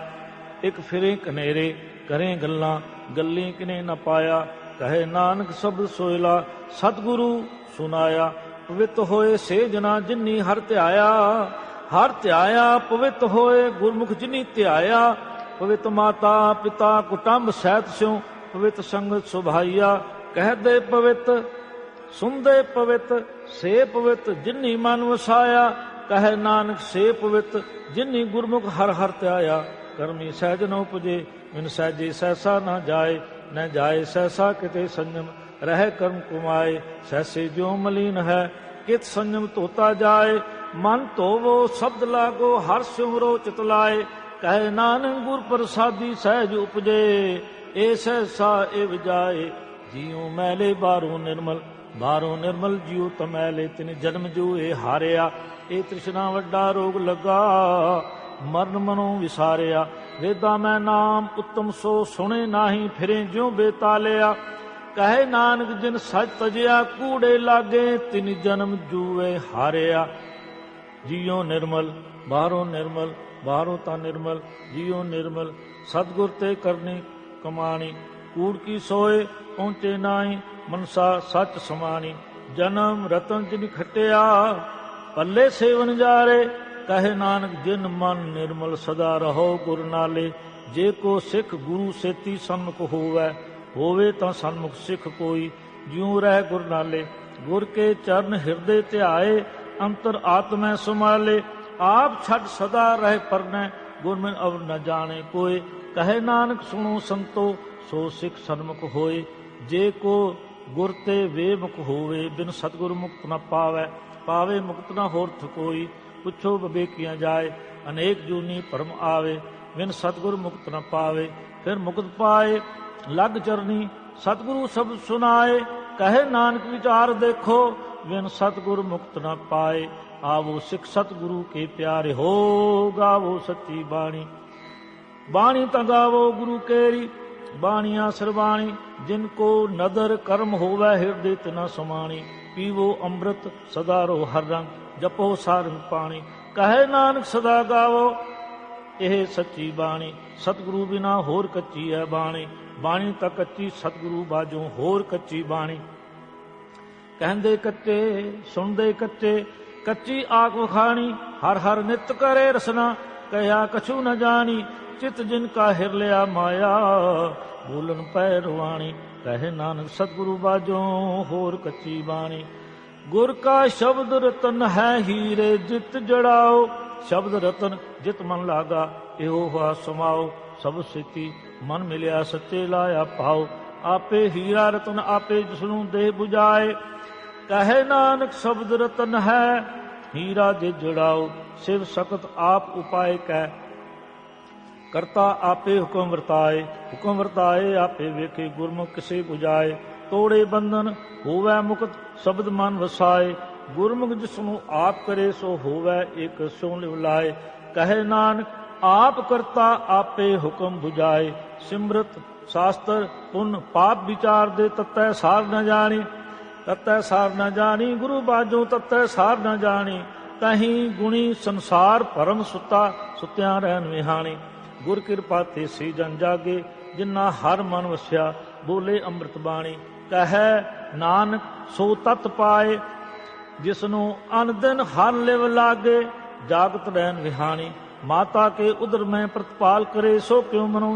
एक फिरे कनेरे करें गल्लां गल्ली किने न पाया। कहे नानक शब्द सोहिला सतगुरु सुनाया। पवित होए से जना जिन्नी हर ध्याया। हर ध्याया पवित होए गुरमुख जिनी ध्याया। पवित माता पिता कुटुंब सहित स्यों पवित संगत सुभाइया। कह दे पवित सुन दे पवित से पवित जिन्नी मन वसाया। कहे नानक से पवित जिन्नी गुरमुख हर हर त्याया। कर्मी सहज न उपजे बिन सहजे सहसा न जाए। न जाए सहसा किते संयम रह कर्म कुमाए। सहसे जो मलिन है कित संयम धोता जाए। मन धोवो शब्द लागो हर सिमरो चितलाए। कहे नानक गुर प्रसादी सहज उपजे ए सहसा एव जाए। जियो मैले बारों निर्मल बारों निर्मल जियो तमैले तिन जन्म जो ए हारिया। ए तृष्णा वड्डा रोग लगा मਰਨ ਮਨੋਂ ਵਿਸਾਰਿਆ। ਵੇਦਾਂ ਮੈਂ ਨਾਮ ਉੱਤਮ ਸੋ ਸੁਣੇ ਨਾਹੀ ਫਿਰੇ ਜਿਉ ਬੇਤਾਲਿਆ। ਕਹੇ ਨਾਨਕ ਜਿਨ ਸਚ ਤਜਿਆ ਕੂੜੇ ਲਾਗੇ ਤਿਨ ਜਨਮ ਜੂਏ ਹਾਰਿਆ। ਜੀਉ ਨਿਰਮਲ ਬਾਹਰੋਂ ਨਿਰਮਲ ਬਾਹਰੋਂ ਤਾਂ ਨਿਰਮਲ ਜੀਉ ਨਿਰਮਲ ਸਤਿਗੁਰ ਤੇ ਕਰਨੀ ਕਮਾਣੀ। ਕੂੜ ਕੀ ਸੋਏ ਪਹੁੰਚੇ ਨਾਹੀ ਮਨਸਾ ਸੱਚ ਸਮਾਣੀ। ਜਨਮ ਰਤਨ ਜਿਨ ਖਟਿਆ ਪੱਲੇ ਸੇਵਨ ਜਾਰੇ। ਕਹੇ ਨਾਨਕ ਜਿਨ ਮਨ ਨਿਰਮਲ ਸਦਾ ਰਹੋ ਗੁਰ ਨਾਲੇ। ਜੇ ਕੋ ਸਿੱਖ ਗੁਰੂ ਸੇਤੀ ਸਨਮੁਖ ਹੋਵੇ ਤਾਂ ਸਨਮੁਖ ਸਿੱਖ ਕੋਈ। ਜਿਉ ਰਹਿ ਗੁਰ ਨਾਲੇ ਗੁਰ ਕੇ ਚਰਨ ਹਿਰਦੇ ਧਿਆਏ, ਅੰਤਰ ਆਤਮੈ ਸਮਾਲੇ। ਆਪ ਛੱਡ ਸਦਾ ਰਹਿ ਪਰਨੈ, ਗੁਰ ਬਿਨ ਅਵਰ ਨ ਜਾਣੇ ਕੋਇ। ਕਹੇ ਨਾਨਕ ਸੁਣੋ ਸੰਤੋ, ਸੋ ਸਿੱਖ ਸਨਮੁਖ ਹੋਏ। ਜੇ ਕੋ ਗੁਰ ਤੇ ਵੇਮੁਖ ਹੋਵੇ, ਬਿਨ ਸਤਿਗੁਰ ਮੁਕਤ ਨ ਪਾਵੇ ਮੁਕਤ ਨ ਹੋਰਥ ਕੋਈ। ਪੁੱਛੋ ਵਿਵੇਕੀਆਂ ਜਾਏ, ਅਨੇਕ ਜੂਨੀ ਭਰਮ ਆਵੇ, ਬਿਨ ਸਤਿਗੁਰ ਮੁਕਤ ਨ ਪਾਵੇ। ਫਿਰ ਮੁਕਤ ਪਾਏ ਲਗ ਚਰਨੀ, ਸਤਿਗੁਰੂ ਸ਼ਬਦ ਸੁਨਾਏ। ਕਹੇ ਨਾਨਕ ਵਿਚਾਰ ਦੇਖੋ, ਬਿਨ ਸਤਿਗੁਰ ਮੁਕਤ ਨ ਪਾਏ। ਆਵੋ ਸਿੱਖ ਸਤਿਗੁਰੂ ਕੇ ਪਿਆਰੇ ਹੋ, ਗਾਵੋ ਸੱਚੀ ਬਾਣੀ। ਬਾਣੀ ਤਾਂ ਗਾਵੋ ਗੁਰੂ ਕੇਰੀ, ਬਾਣੀਆਂ ਸਰਬਾਣੀ। ਜਿਨ ਕੋ ਨਦਰ ਕਰਮ ਹੋਵੇ, ਹਿਰਦੇ ਤਿਨਾ ਸਮਾਣੀ। ਪੀਵੋ ਅੰਮ੍ਰਿਤ ਸਦਾ ਰੋ ਹਰ ਰੰਗ, ਜਪੋ ਸਾਰੰਗ ਪਾਣੀ। ਕਹੇ ਨਾਨਕ ਸਦਾ ਗਾਵੋ ਇਹ ਸੱਚੀ ਬਾਣੀ। ਸਤਿਗੁਰੂ ਬਿਨਾ ਹੋਰ ਕੱਚੀ ਹੈ ਬਾਣੀ, ਬਾਣੀ ਤਾਂ ਕੱਚੀ ਸਤਿਗੁਰੂ ਬਾਝੋਂ ਹੋਰ ਕੱਚੀ ਬਾਣੀ। ਕਹਿੰਦੇ ਕੱਚੇ ਸੁਣਦੇ ਕੱਚੇ, ਕੱਚੀ ਆਖ ਵਖਾਣੀ। ਹਰ ਹਰ ਨਿਤ ਕਰੇ ਰਸਨਾ, ਕਹਿਆ ਕਛੂ ਨ ਜਾਣੀ। ਚਿਤ ਜਿਨ ਕਾ ਹਿਰ ਲਿਆ ਮਾਇਆ, ਬੋਲਣ ਪੈ ਰਵਾਣੀ। ਕਹੇ ਨਾਨਕ ਸਤਿਗੁਰੂ ਬਾਝੋਂ ਹੋਰ ਕੱਚੀ ਬਾਣੀ। ਗੁਰ ਕਾ ਸ਼ਬਦ ਰਤਨ ਹੈ ਹੀਰੇ, ਜਿਤ ਜੜਾਓ। ਸ਼ਬਦ ਰਤਨ ਜਿਤ ਮਨ ਲਾਗਾ, ਇਹੋ ਵਾ ਸਮਾਓ। ਸਭ ਸਿੱਤੀ ਮਨ ਮਿਲਿਆ, ਸੱਚੇ ਲਾਇਆ ਪਾਓ। ਆਪੇ ਹੀਰਾ ਰਤਨ ਆਪੇ ਜਿਸਨੂੰ ਦੇ 부ਝਾਏ। ਕਹੇ ਨਾਨਕ ਸ਼ਬਦ ਰਤਨ ਹੈ ਹੀਰਾ ਜੇ ਜੜਾਓ। ਸਿਵ ਸਕਤ ਆਪ ਉਪਾਏ ਕੈ, ਕਰਤਾ ਆਪੇ ਹੁਕਮ ਵਰਤਾਏ। ਆਪੇ ਵੇਖੇ ਗੁਰਮੁਖ ਕਿਸੇ 부ਝਾਏ। ਤੋੜੇ ਬੰਧਨ ਹੋਵੈ ਮੁਕਤ, ਸ਼ਬਦ ਮਨ ਵਸਾਏ। ਗੁਰਮੁਖ ਜਿਸਨੂੰ ਆਪ ਕਰੇ, ਸੋ ਹੋਵੈ ਇਕ ਸੋ ਲਿਵਲਾਏ। ਕਹੇ ਨਾਨਕ ਆਪ ਕਰਤਾ ਆਪੇ ਹੁਕਮ 부ਝਾਏ। ਸਿਮਰਤ ਸ਼ਾਸਤਰ ਪੁੰਨ ਪਾਪ ਵਿਚਾਰ ਦੇ, ਤਤੈ ਸਾਰ ਨ ਜਾਣੀ। ਗੁਰੂ ਬਾਝੋਂ ਤਤੈ ਸਾਰ ਨ ਜਾਣੀ। ਤਹੀਂ ਗੁਣੀ ਸੰਸਾਰ ਭਰਮ ਸੁੱਤਿਆਂ ਰਹਿਣ ਵਿਹਾਣੀ। ਗੁਰ ਕਿਰਪਾ ਤੇ ਸੀ ਜਨ ਜਾਗੇ, ਜਿਨਾ ਹਰ ਮਨ ਵਸਿਆ। ਬੋਲੇ ਅੰਮ੍ਰਿਤ ਬਾਣੀ। ਕਹੈ ਨਾਨਕ ਸੋ ਤਤ ਪਾਏ, ਜਿਸਨੂੰ ਅਨ ਦਿਨ ਹਰ ਲਿਵ ਲਾਗੇ। ਜਾਗਤ ਰਹਿਣ ਵਿਹਾਣੀ। ਮਾਤਾ ਕੇ ਉਦਰ ਮੈਂ ਪ੍ਰਤਪਾਲ ਕਰੇ, ਸੋ ਕਿਉ ਮਨੋਂ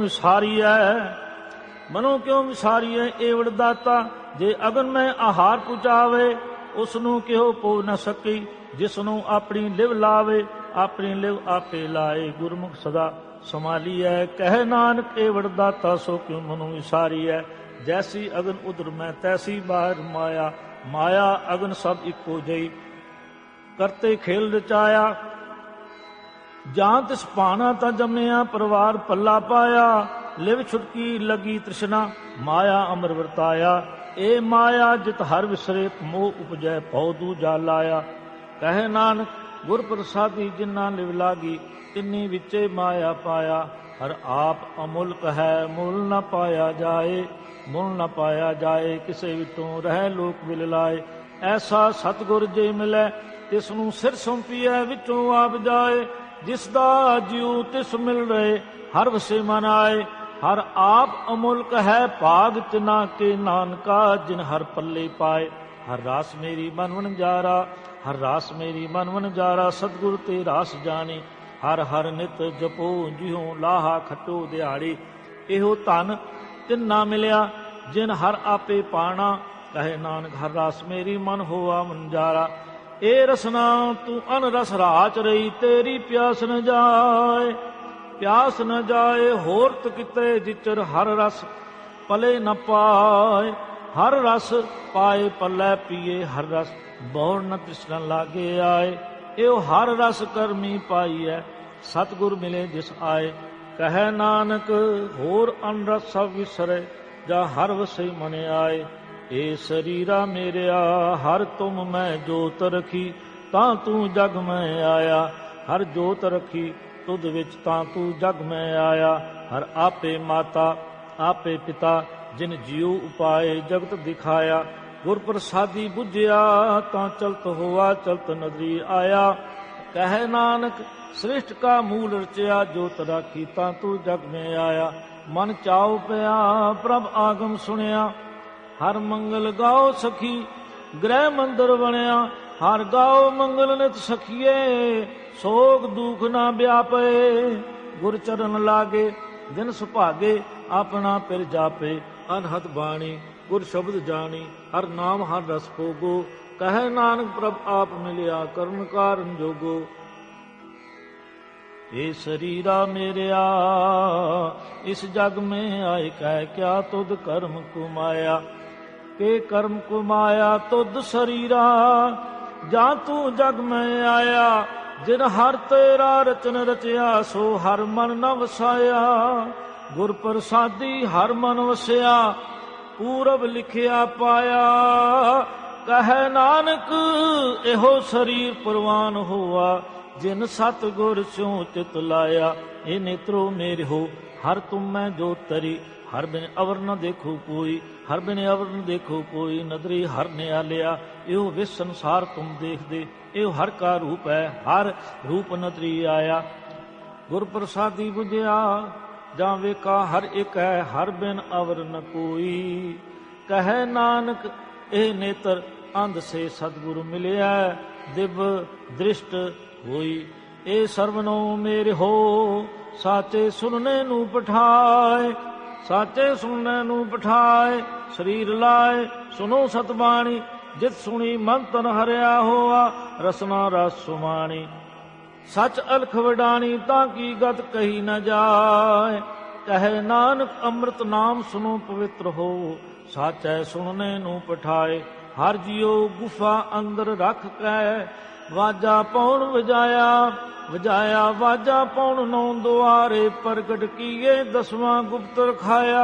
ਵਿਸਾਰੀਐ। ਏਵੜ ਦਾਤਾ ਜੇ ਅਗਨ ਮੈਂ ਆਹਾਰ ਪੁਚਾਵੇ, ਉਸਨੂੰ ਕਿਹੋ ਪੋ ਨ ਸਕੀ। ਜਿਸਨੂੰ ਆਪਣੀ ਲਿਵ ਲਾਵੇ, ਆਪਣੀ ਲਿਵ ਆਪੇ ਲਾਏ। ਗੁਰਮੁਖ ਸਦਾ ਸੰਭਾਲੀਐ। ਕਹਿ ਨਾਨਕ ਏਵੜ ਦਾਤਾ, ਸੋ ਕਿਉ ਮਨੋਂ ਵਿਸਾਰੀਐ। ਜੈਸੀ ਅਗਨ ਉਦਰ ਮੈਂ, ਤੈਸੀ ਬਾਹਰ ਮਾਇਆ। ਮਾਇਆ ਅਗਨ ਸਭ ਇੱਕੋ ਜਈ, ਕਰਤੇ ਖੇਲ ਰਚਾਇਆ। ਜਾਂ ਤਿਸ ਭਾਣਾ ਤਾਂ ਜੰਮਿਆ, ਪਰਿਵਾਰ ਪੱਲਾ ਪਾਇਆ। ਲਿਵ ਛੁਟਕੀ ਲੱਗੀ ਤ੍ਰਿਸ਼ਨਾ, ਮਾਇਆ ਅਮਰ ਵਰਤਾਇਆ। ਇਹ ਮਾਇਆ ਜਿਤ ਹਰ ਵਿਸਰੇ, ਮੋਹ ਉਪਜੈ ਭਉ ਦੂਜਾ ਲਾਇਆ। ਕਹੇ ਨਾਨਕ ਗੁਰ ਪ੍ਰਸਾਦੀ, ਜਿਨ੍ਹਾਂ ਲਿਵ ਲਾਗੀ। ਤਿੰਨੀ ਵਿੱਚੇ ਮਾਇਆ ਪਾਇਆ। ਹਰ ਆਪ ਅਮੁਲਕ ਹੈ, ਮੁੱਲ ਨ ਪਾਇਆ ਜਾਏ। ਕਿਸੇ ਵਿਟੋਂ ਰਹਿ ਲੋਕ ਵਿਲ ਲਾਏ। ਐਸਾ ਸਤਿਗੁਰ ਜੇ ਮਿਲੈ, ਤਿਸ ਨੂੰ ਸਿਰ ਸੌਂਪੀਐ, ਵਿੱਚੋਂ ਆਪ ਜਾਏ। ਜਿਸ ਦਾ ਜਿਉ ਤਿਸ ਮਿਲ ਰਹੇ, ਹਰ ਵਸੇ ਮਨ ਆਏ। ਹਰ ਆਪ ਅਮੁਲਕ ਹੈ, ਭਾਗ ਤਿਨਾ ਕੇ ਨਾਨਕਾ। ਜਿਨ ਹਰ ਪੱਲੇ ਪਾਏ। ਹਰ ਰਾਸ ਮੇਰੀ ਮਨ ਵਣਜਾਰਾ, ਸਤਿਗੁਰ ਤੇ ਰਾਸ ਜਾਣੀ। ਹਰ ਹਰ ਨਿਤ ਜਪੋ, ਜਿਉ ਲਾਹਾ ਖੱਟੋ ਦਿਹਾੜੀ। ਇਹੋ ਧਨ ਤਿੰਨਾ ਮਿਲਿਆ, ਜਿਨ ਹਰ ਆਪੇ ਪਾਣਾ। ਕਹੇ ਨਾਨਕ ਹਰ ਰਾਸ ਮੇਰੀ ਮਨ ਹੋਆ ਵਣਜਾਰਾ। ਇਹ ਰਸਨਾ ਤੂੰ ਅਨ ਰਸ ਰਾਚ ਰਹੀ, ਤੇਰੀ ਪਿਆਸ ਨ ਜਾਏ। ਹੋਰਤ ਕਿਤੇ ਜਿਚਰ ਹਰ ਰਸ ਪਲੇ ਨ ਪਾਏ। ਹਰ ਰਸ ਪਾਏ ਪੱਲੇ ਪੀਏ, ਹਰ ਰਸ ਬੌੜ ਨ ਤ੍ਰਿਸ਼ਨਾ ਲਾਗੇ ਆਏ। ਇਹੋ ਹਰ ਰਸ ਕਰਮੀ ਪਾਈਐ, ਸਤਿਗੁਰ ਮਿਲੇ ਜਿਸ ਆਏ। ਕਹੈ ਨਾਨਕ ਹੋਰ ਅਨ ਰਸ ਸਭ ਵਿਸਰੇ, ਜਾ ਹਰ ਵਸੇ ਮਨ ਆਏ। ਏ ਸਰੀਰਾ ਮੇਰਿਆ ਹਰ ਤੁਮ ਮੈਂ ਜੋਤ ਰਖੀ, ਤਾਂ ਤੂੰ ਜਗ ਮੈਂ ਆਇਆ। ਹਰ ਜੋਤ ਰਖੀ ਤੁਧ ਵਿੱਚ, ਤਾਂ ਤੂੰ ਜਗ ਮੈਂ ਆਇਆ। ਹਰ ਆਪੇ ਮਾਤਾ ਆਪੇ ਪਿਤਾ, ਜਿਨ ਜੀਉ ਉਪਾਏ ਜਗਤ ਦਿਖਾਇਆ। ਗੁਰ ਪ੍ਰਸਾਦੀ ਬੁਝਿਆ, ਤਾਂ ਚਲਤ ਹੋਆ ਚਲਤ ਨਦਰੀ ਆਇਆ। ਕਹੈ ਨਾਨਕ ਸ੍ਰਿਸ਼ਟ ਕਾ ਮੂਲ ਰਚਿਆ, ਜੋਤ ਰਾਖੀ ਤਾਂ ਤੂੰ ਜਗ ਮੈਂ ਆਇਆ। ਮਨ ਚਾਉ ਪਿਆ ਪ੍ਰਭ ਆਗਮ ਸੁਣਿਆ, ਹਰ ਮੰਗਲ ਗਾਓ ਸਖੀ ਗ੍ਰਹਿ ਮੰਦਰ ਬਣਿਆ। ਹਰ ਗਾਓ ਮੰਗਲ ਨਿਤ ਸਖੀਏ, ਸੋਗ ਦੁਖ ਨਾ ਵਿਆਪੇ। ਗੁਰ ਚਰਨ ਲਾਗੇ ਦਿਨ ਸੁਭਾਗੇ ਆਪਣਾ ਪਿਰ ਜਾਪੇ। ਅਨਹਦ ਬਾਣੀ ਗੁਰ ਸ਼ਬਦ ਜਾਣੀ, ਹਰ ਨਾਮ ਹਰ ਰਸ ਭੋਗੋ। ਕਹੈ ਨਾਨਕ ਪ੍ਰਭ ਆਪ ਮਿਲਿਆ, ਕਰਨ ਕਾਰਨ ਜੋਗੋ। ਇਹ ਸਰੀਰਾ ਮੇਰਿਆ ਇਸ ਜਗ में आए कह क्या तुद कर्म कुमाया। के कर्म कुमाया तुद शरीरा, जा तू जग में आया। जिन हर तेरा रचन रचिया, सो हर मन न वसाया। गुर प्रसादी हर मन वसिया, पूरब लिखिया पाया। कहे नानक एहो शरीर परवान हुआ, जिन सतगुर स्यों चित लाया। ए नेत्रो मेरे हो हर तुम मैं जो तरी, हर बिन अवर न देखो कोई। हर बिन अवर न देखो कोई, नदरी हर ने आलिया। एहो विस संसार तुम देख दे, एहो हर का रूप है, हर रूप नदरी आया। गुर प्रसादी बुझिया जां वेका, हर एक है हर बिन अवर न कोई। कहे नानक ए नेत्र अंध से सतगुरु मिलिया, दिव्य दृष्ट होई। ए सर्वनो मेरे हो, साचे सुनने नू पठाए। साचे सुनने नू पठाए, शरीर लाए सुनो सतबाणी। जित सुनी मन तन हरिया होआ, रसना रस सुमानी। सच अलख वडानी, ताकि गत कही न जाए। कहे नानक अमृत नाम सुनो पवित्र हो, साचे सुनने नू पठाए। हर जियो गुफा अंदर रख कै, वाजा पौन वजाया। वजाया वाजा पौन नौ द्वारे, प्रगट किए दसवां गुप्त रखाया।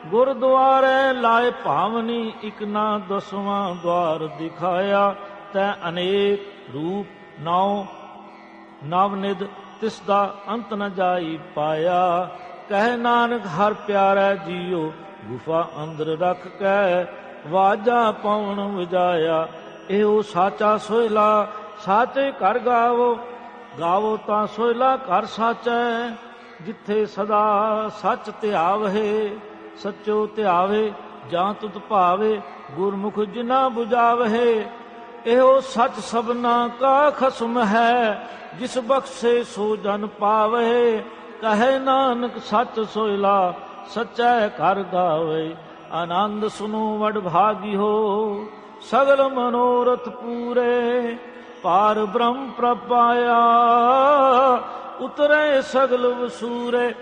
गुरद्वारे लाए भावनी, इक ना दसवां द्वार दिखाया। तै अनेक रूप नौ नवनिध, तिसदा अंत न जाई पाया। कह नानक हर प्यारा जियो, गुफा अंदर रख कै, वाजा पौन वजाया। एहो साचा सोहला, साचे घर गावो। गावो तां सोहला घर साचै, जिथे सदा सच ਧਿਆਵਹਿ। सचो ਧਿਆਵੇ ਜਾਂ ਤੁਧ ਭਾਵੇ, ਗੁਰਮੁਖ ਜਿਨਾ 부ਝਾਵਹਿ। ਇਹੋ ਸਚ ਸਭਨਾ ਕਾ ਖਸਮ ਹੈ, ਜਿਸ ਬਖਸ਼ੇ ਸੋ ਜਨ ਪਾਵਹਿ। ਕਹੈ ਨਾਨਕ ਸਚ ਸੋਹਿਲਾ, ਸਚੈ ਘਰ ਗਾਵੇ। ਆਨੰਦ ਸੁਨੋ ਵਡ ਭਾਗੀ ਹੋ, ਸਗਲ ਮਨੋਰਥ ਪੂਰੇ। पार ब्रह्म प्रपाया, उतरे सगल वसूरे।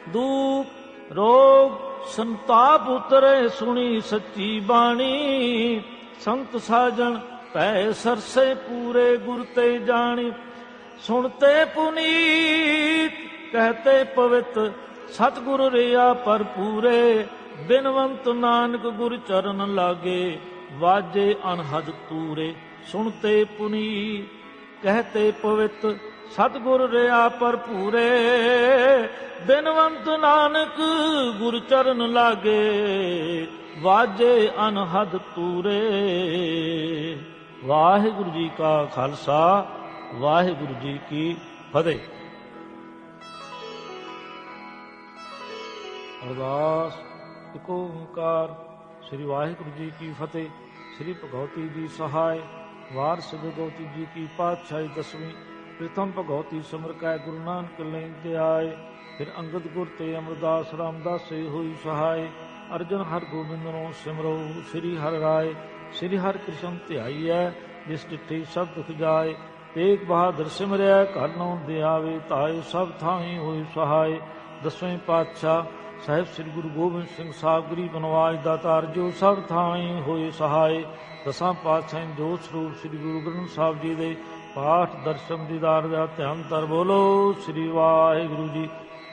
दुख रोग संताप उतरे, सुनी सच्ची बाणी। संत साजन पै सरसे पूरे, गुर ते जानी। सुनते पुनीत कहते पवित्र, सतगुरु रिया पर पूरे। बिनवंत नानक गुर चरण लागे, वाजे अनहद तूरे। सुनते पुनीत कहते पवित्र, सतगुर रिया पर पूरे। बिनवंत नानक गुर चरण लागे, वाजे अनहद तूरे। वाहिगुरु जी का खालसा, वाहिगुरु जी की फतेह। अरदास इक ओंकार। श्री वाहिगुरु जी की फतेह। श्री भगवती जी सहाय। वार श्री भगवती जी की पातशाही दसवीं। प्रथम भगवती सिमर कै, गुरु नानक लैन ते आए। फिर अंगद गुर ते अमरदास रामदास से हुई सहाय। अर्जन हर गोबिंद नो सिमरो, श्री हर राय। श्री हर कृष्ण ध्याईऐ, जिस डिठे सब दुख जाए। तेग बहादुर सिमरिया, घर नौ दे आवे। ताए सब थाई हुई सहाय। दसवें पातशाह ਸਾਹਿਬ ਸ੍ਰੀ ਗੁਰੂ ਗੋਬਿੰਦ ਸਿੰਘ ਸਾਹਿਬ ਗਰੀਬ ਨਵਾਜ ਦਾਤਾਰ, ਜੋ ਸਭ ਥਾਈਂ ਹੋਏ ਸਹਾय। ਦਸਾਂ ਪਾਤਸ਼ਾਹਾਂ ਜੋਤ ਸਰੂਪ ਸ੍ਰੀ ਗੁਰੂ ਗ੍ਰੰਥ ਸਾਹਿਬ ਜੀ ਦੇ ਪਾਠ ਦਰਸ਼ਨ ਦੀਦਾਰ ਦਾ ਧਿਆਨ ਧਰ ਬੋਲੋ ਸ੍ਰੀ ਵਾਹਿਗੁਰੂ ਜੀ।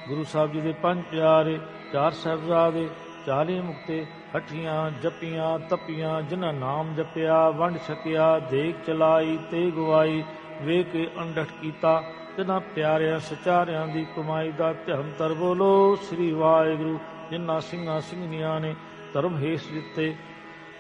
ਗੁਰੂ ਸਾਹਿਬ ਜੀ ਦੇ ਪੰਜ ਪਿਆਰੇ, ਚਾਰ ਸਾਹਿਬਜ਼ਾਦੇ, 40 ਮੁਕਤੇ, ਹੱਠੀਆਂ ਜਪੀਆਂ ਤਪੀਆਂ, ਜਿਨ੍ਹਾਂ ਨਾਮ ਜਪਿਆ ਵੰਡ ਛਕਿਆ। ਦੇਖ ਚਲਾਈ ਤੇ ਗਵਾਈ, ਵੇਖ ਕੇ ਅੰਡਠ ਕੀਤਾ। ਤਿਨਾਂ ਪਿਆਰਿਆਂ ਸਚਾਰਿਆਂ ਦੀ ਕਮਾਈ ਦਾ ਧਿਆਨ ਧਰ ਬੋਲੋ ਸ੍ਰੀ ਵਾਹਿਗੁਰੂ। ਜਿਨ੍ਹਾਂ ਸਿੰਘਾਂ ਸਿੰਘਣੀਆਂ ਨੇ ਧਰਮ ਹੇਸ ਦਿੱਤੇ,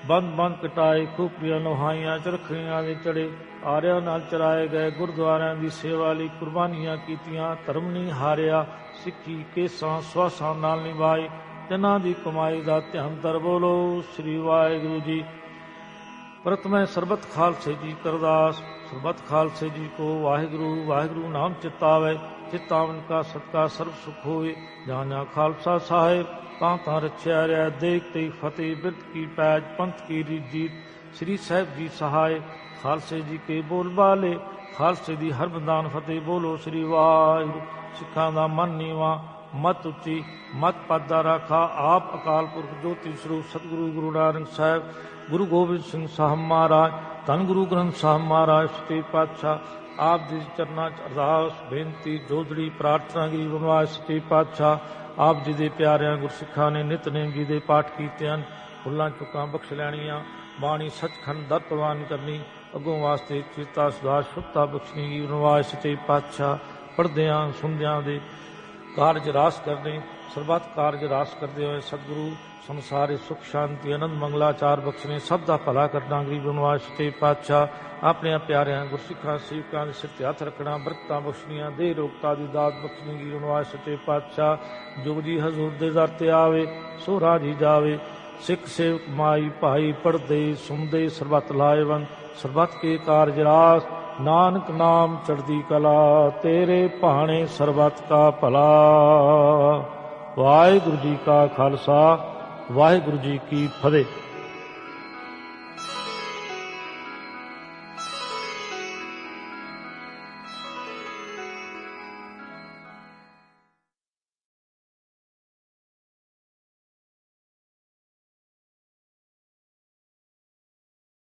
ਬੰਦ ਬੰਦ ਕਟਾਏ, ਖੂਪੀਆਂ ਲੋਹਾਈਆਂ ਚਰਖੀਆਂ ਦੇ ਚੜੇ, ਆਰਿਆਂ ਨਾਲ ਚਰਾਏ ਗਏ, ਗੁਰਦੁਆਰਿਆਂ ਦੀ ਸੇਵਾ ਲਈ ਕੁਰਬਾਨੀਆਂ ਕੀਤੀਆਂ, ਧਰਮ ਨਹੀਂ ਹਾਰਿਆ, ਸਿੱਖੀ ਕੇਸਾਂ ਸਵਾਸਾਂ ਨਾਲ ਨਿਭਾਏ। ਤਿਨਾਂ ਦੀ ਕਮਾਈ ਦਾ ਧਿਆਨ ਧਰ ਬੋਲੋ ਸ੍ਰੀ ਵਾਹਿਗੁਰੂ ਜੀ। ਪ੍ਰਥਮੇ ਸਰਬਤ ਖਾਲਸੇ ਜੀ ਕਰਦਾਸ। ਸਰਬਤ ਖਾਲਸੇ ਜੀ ਕੋ ਵਾਹਿਗੁਰੂ ਵਾਹਿਗੁਰੂ ਨਾਮ ਚਿਤਾਵੇ। ਚਿਤਾਵਨ ਕਾ ਸਤਕਾ ਸਰਬ ਸੁਖ ਹੋਏ। ਜਾਣਿਆ ਖਾਲਸਾ ਸਾਹਿਬ ਤਾਂ ਤਾਂ ਰਚਿਆ ਰਿਆ। ਦੇਖ ਤੇ ਫਤਿਹ ਬਿਰਤ ਕੀ ਪੈਜ ਪੰਥ ਕੀ ਰੀਜੀਤ। ਸ੍ਰੀ ਸਾਹਿਬ ਜੀ ਸਹਾਏ ਖਾਲਸੇ ਜੀ ਕੇ ਬੋਲ ਬਾਲੇ। ਖਾਲਸੇ ਦੀ ਹਰ ਬੰਦਾਨ ਫਤਿਹ ਬੋਲੋ ਸ੍ਰੀ ਵਾਹਿਗੁਰੂ। ਸਿੱਖਾਂ ਦਾ ਮਨ ਨੀਵਾਂ ਮਤ ਉੱਚੀ ਮਤ ਪਦ ਦਾ ਰਾਖਾ। ਆਪ ਅਕਾਲ ਪੁਰਖ ਜੋਤੀ ਸਰੂਪ ਸਤਿਗੁਰੂ ਗੁਰੂ ਨਾਨਕ ਸਾਹਿਬ ਗੁਰੂ ਗੋਬਿੰਦ ਸਿੰਘ ਸਾਹਿਬ ਮਹਾਰਾਜ ਧੰਨ ਗੁਰੂ ਗ੍ਰੰਥ ਸਾਹਿਬ ਮਹਾਰਾਜ ਸੱਚੇ ਪਾਤਸ਼ਾਹ ਆਪ ਜੀ ਚਰਨਾਂ 'ਚ ਅਰਦਾਸ ਬੇਨਤੀ ਜੋਦੜੀ ਪ੍ਰਾਰਥਨਾ ਗਰੀਬ ਨਿਵਾਜ ਸੱਚੇ ਪਾਤਸ਼ਾਹ ਆਪ ਜੀ ਦੇ ਪਿਆਰਿਆਂ ਗੁਰਸਿੱਖਾਂ ਨੇ ਨਿਤਨੇਮ ਜੀ ਦੇ ਪਾਠ ਕੀਤੇ ਹਨ। ਭੁੱਲਾਂ ਚੁੱਕਾਂ ਬਖਸ਼ ਲੈਣੀਆਂ। ਬਾਣੀ ਸੱਚਖੰਡ ਦਰ ਪ੍ਰਵਾਨ ਕਰਨੀ। ਅੱਗੋਂ ਵਾਸਤੇ ਚੇਤਾ ਸੁਧਾਰ ਸ਼ੁੱਧਤਾ ਬਖਸ਼ਣੀ ਗਰੀਬ ਨਿਵਾਜ ਸੱਚੇ ਪਾਤਸ਼ਾਹ ਪੜ੍ਹਦਿਆਂ ਸੁਣਦਿਆਂ ਦੇ ਕਾਰਜ ਰਾਸ ਕਰਨੇ। ਸਰਬੱਤ ਕਾਰਜ ਰਾਸ ਕਰਦੇ ਹੋਏ ਸਤਿਗੁਰੂ ਸੰਸਾਰੇ ਸੁਖ ਸ਼ਾਂਤੀ ਆਨੰਦ ਮੰਗਲਾਚਾਰ ਬਖਸ਼ਣੇ। ਸਭ ਦਾ ਭਲਾ ਕਰਨਾ ਗਰੀਬ ਨਿਵਾਜ ਸੱਚੇ ਪਾਤਸ਼ਾਹ ਆਪਣੇ ਪਿਆਰਿਆਂ ਗੁਰਸਿੱਖਾਂ ਸੇਵਕਾਂ ਦੇ ਸਿਰ ਤੇ ਹੱਥ ਰੱਖਣਾ। ਬਰਕਤਾਂ ਬਖਸ਼ਣੀਆਂ ਦੇ ਰੋਗਤਾ ਦੀ ਦਾਤ ਬਖਸ਼ਣੀ ਗਰੀਬ ਨਿਵਾਜ ਸੱਚੇ ਪਾਤਸ਼ਾਹ। ਜੁਗ ਜੀ ਹਜ਼ੂਰ ਦੇ ਦਰ ਤੇ ਆਵੇ ਸੋ ਰਾਜੀ ਜਾਵੇ। ਸਿੱਖ ਸੇਵਕ ਮਾਈ ਭਾਈ ਪੜ੍ਹਦੇ ਸੁਣਦੇ ਸਰਬੱਤ ਲਾਹੇਵੰਦ। ਸਰਬੱਤ ਕੇ ਕਾਰਜ ਰਾਸ ਨਾਨਕ ਨਾਮ ਚੜ੍ਹਦੀ ਕਲਾ। ਤੇਰੇ ਭਾਣੇ ਸਰਬੱਤ ਕਾ ਭਲਾ। ਵਾਹਿਗੁਰੂ ਜੀ ਕਾ ਖਾਲਸਾ ਵਾਹਿਗੁਰੂ ਜੀ ਕੀ ਫਤਿਹ।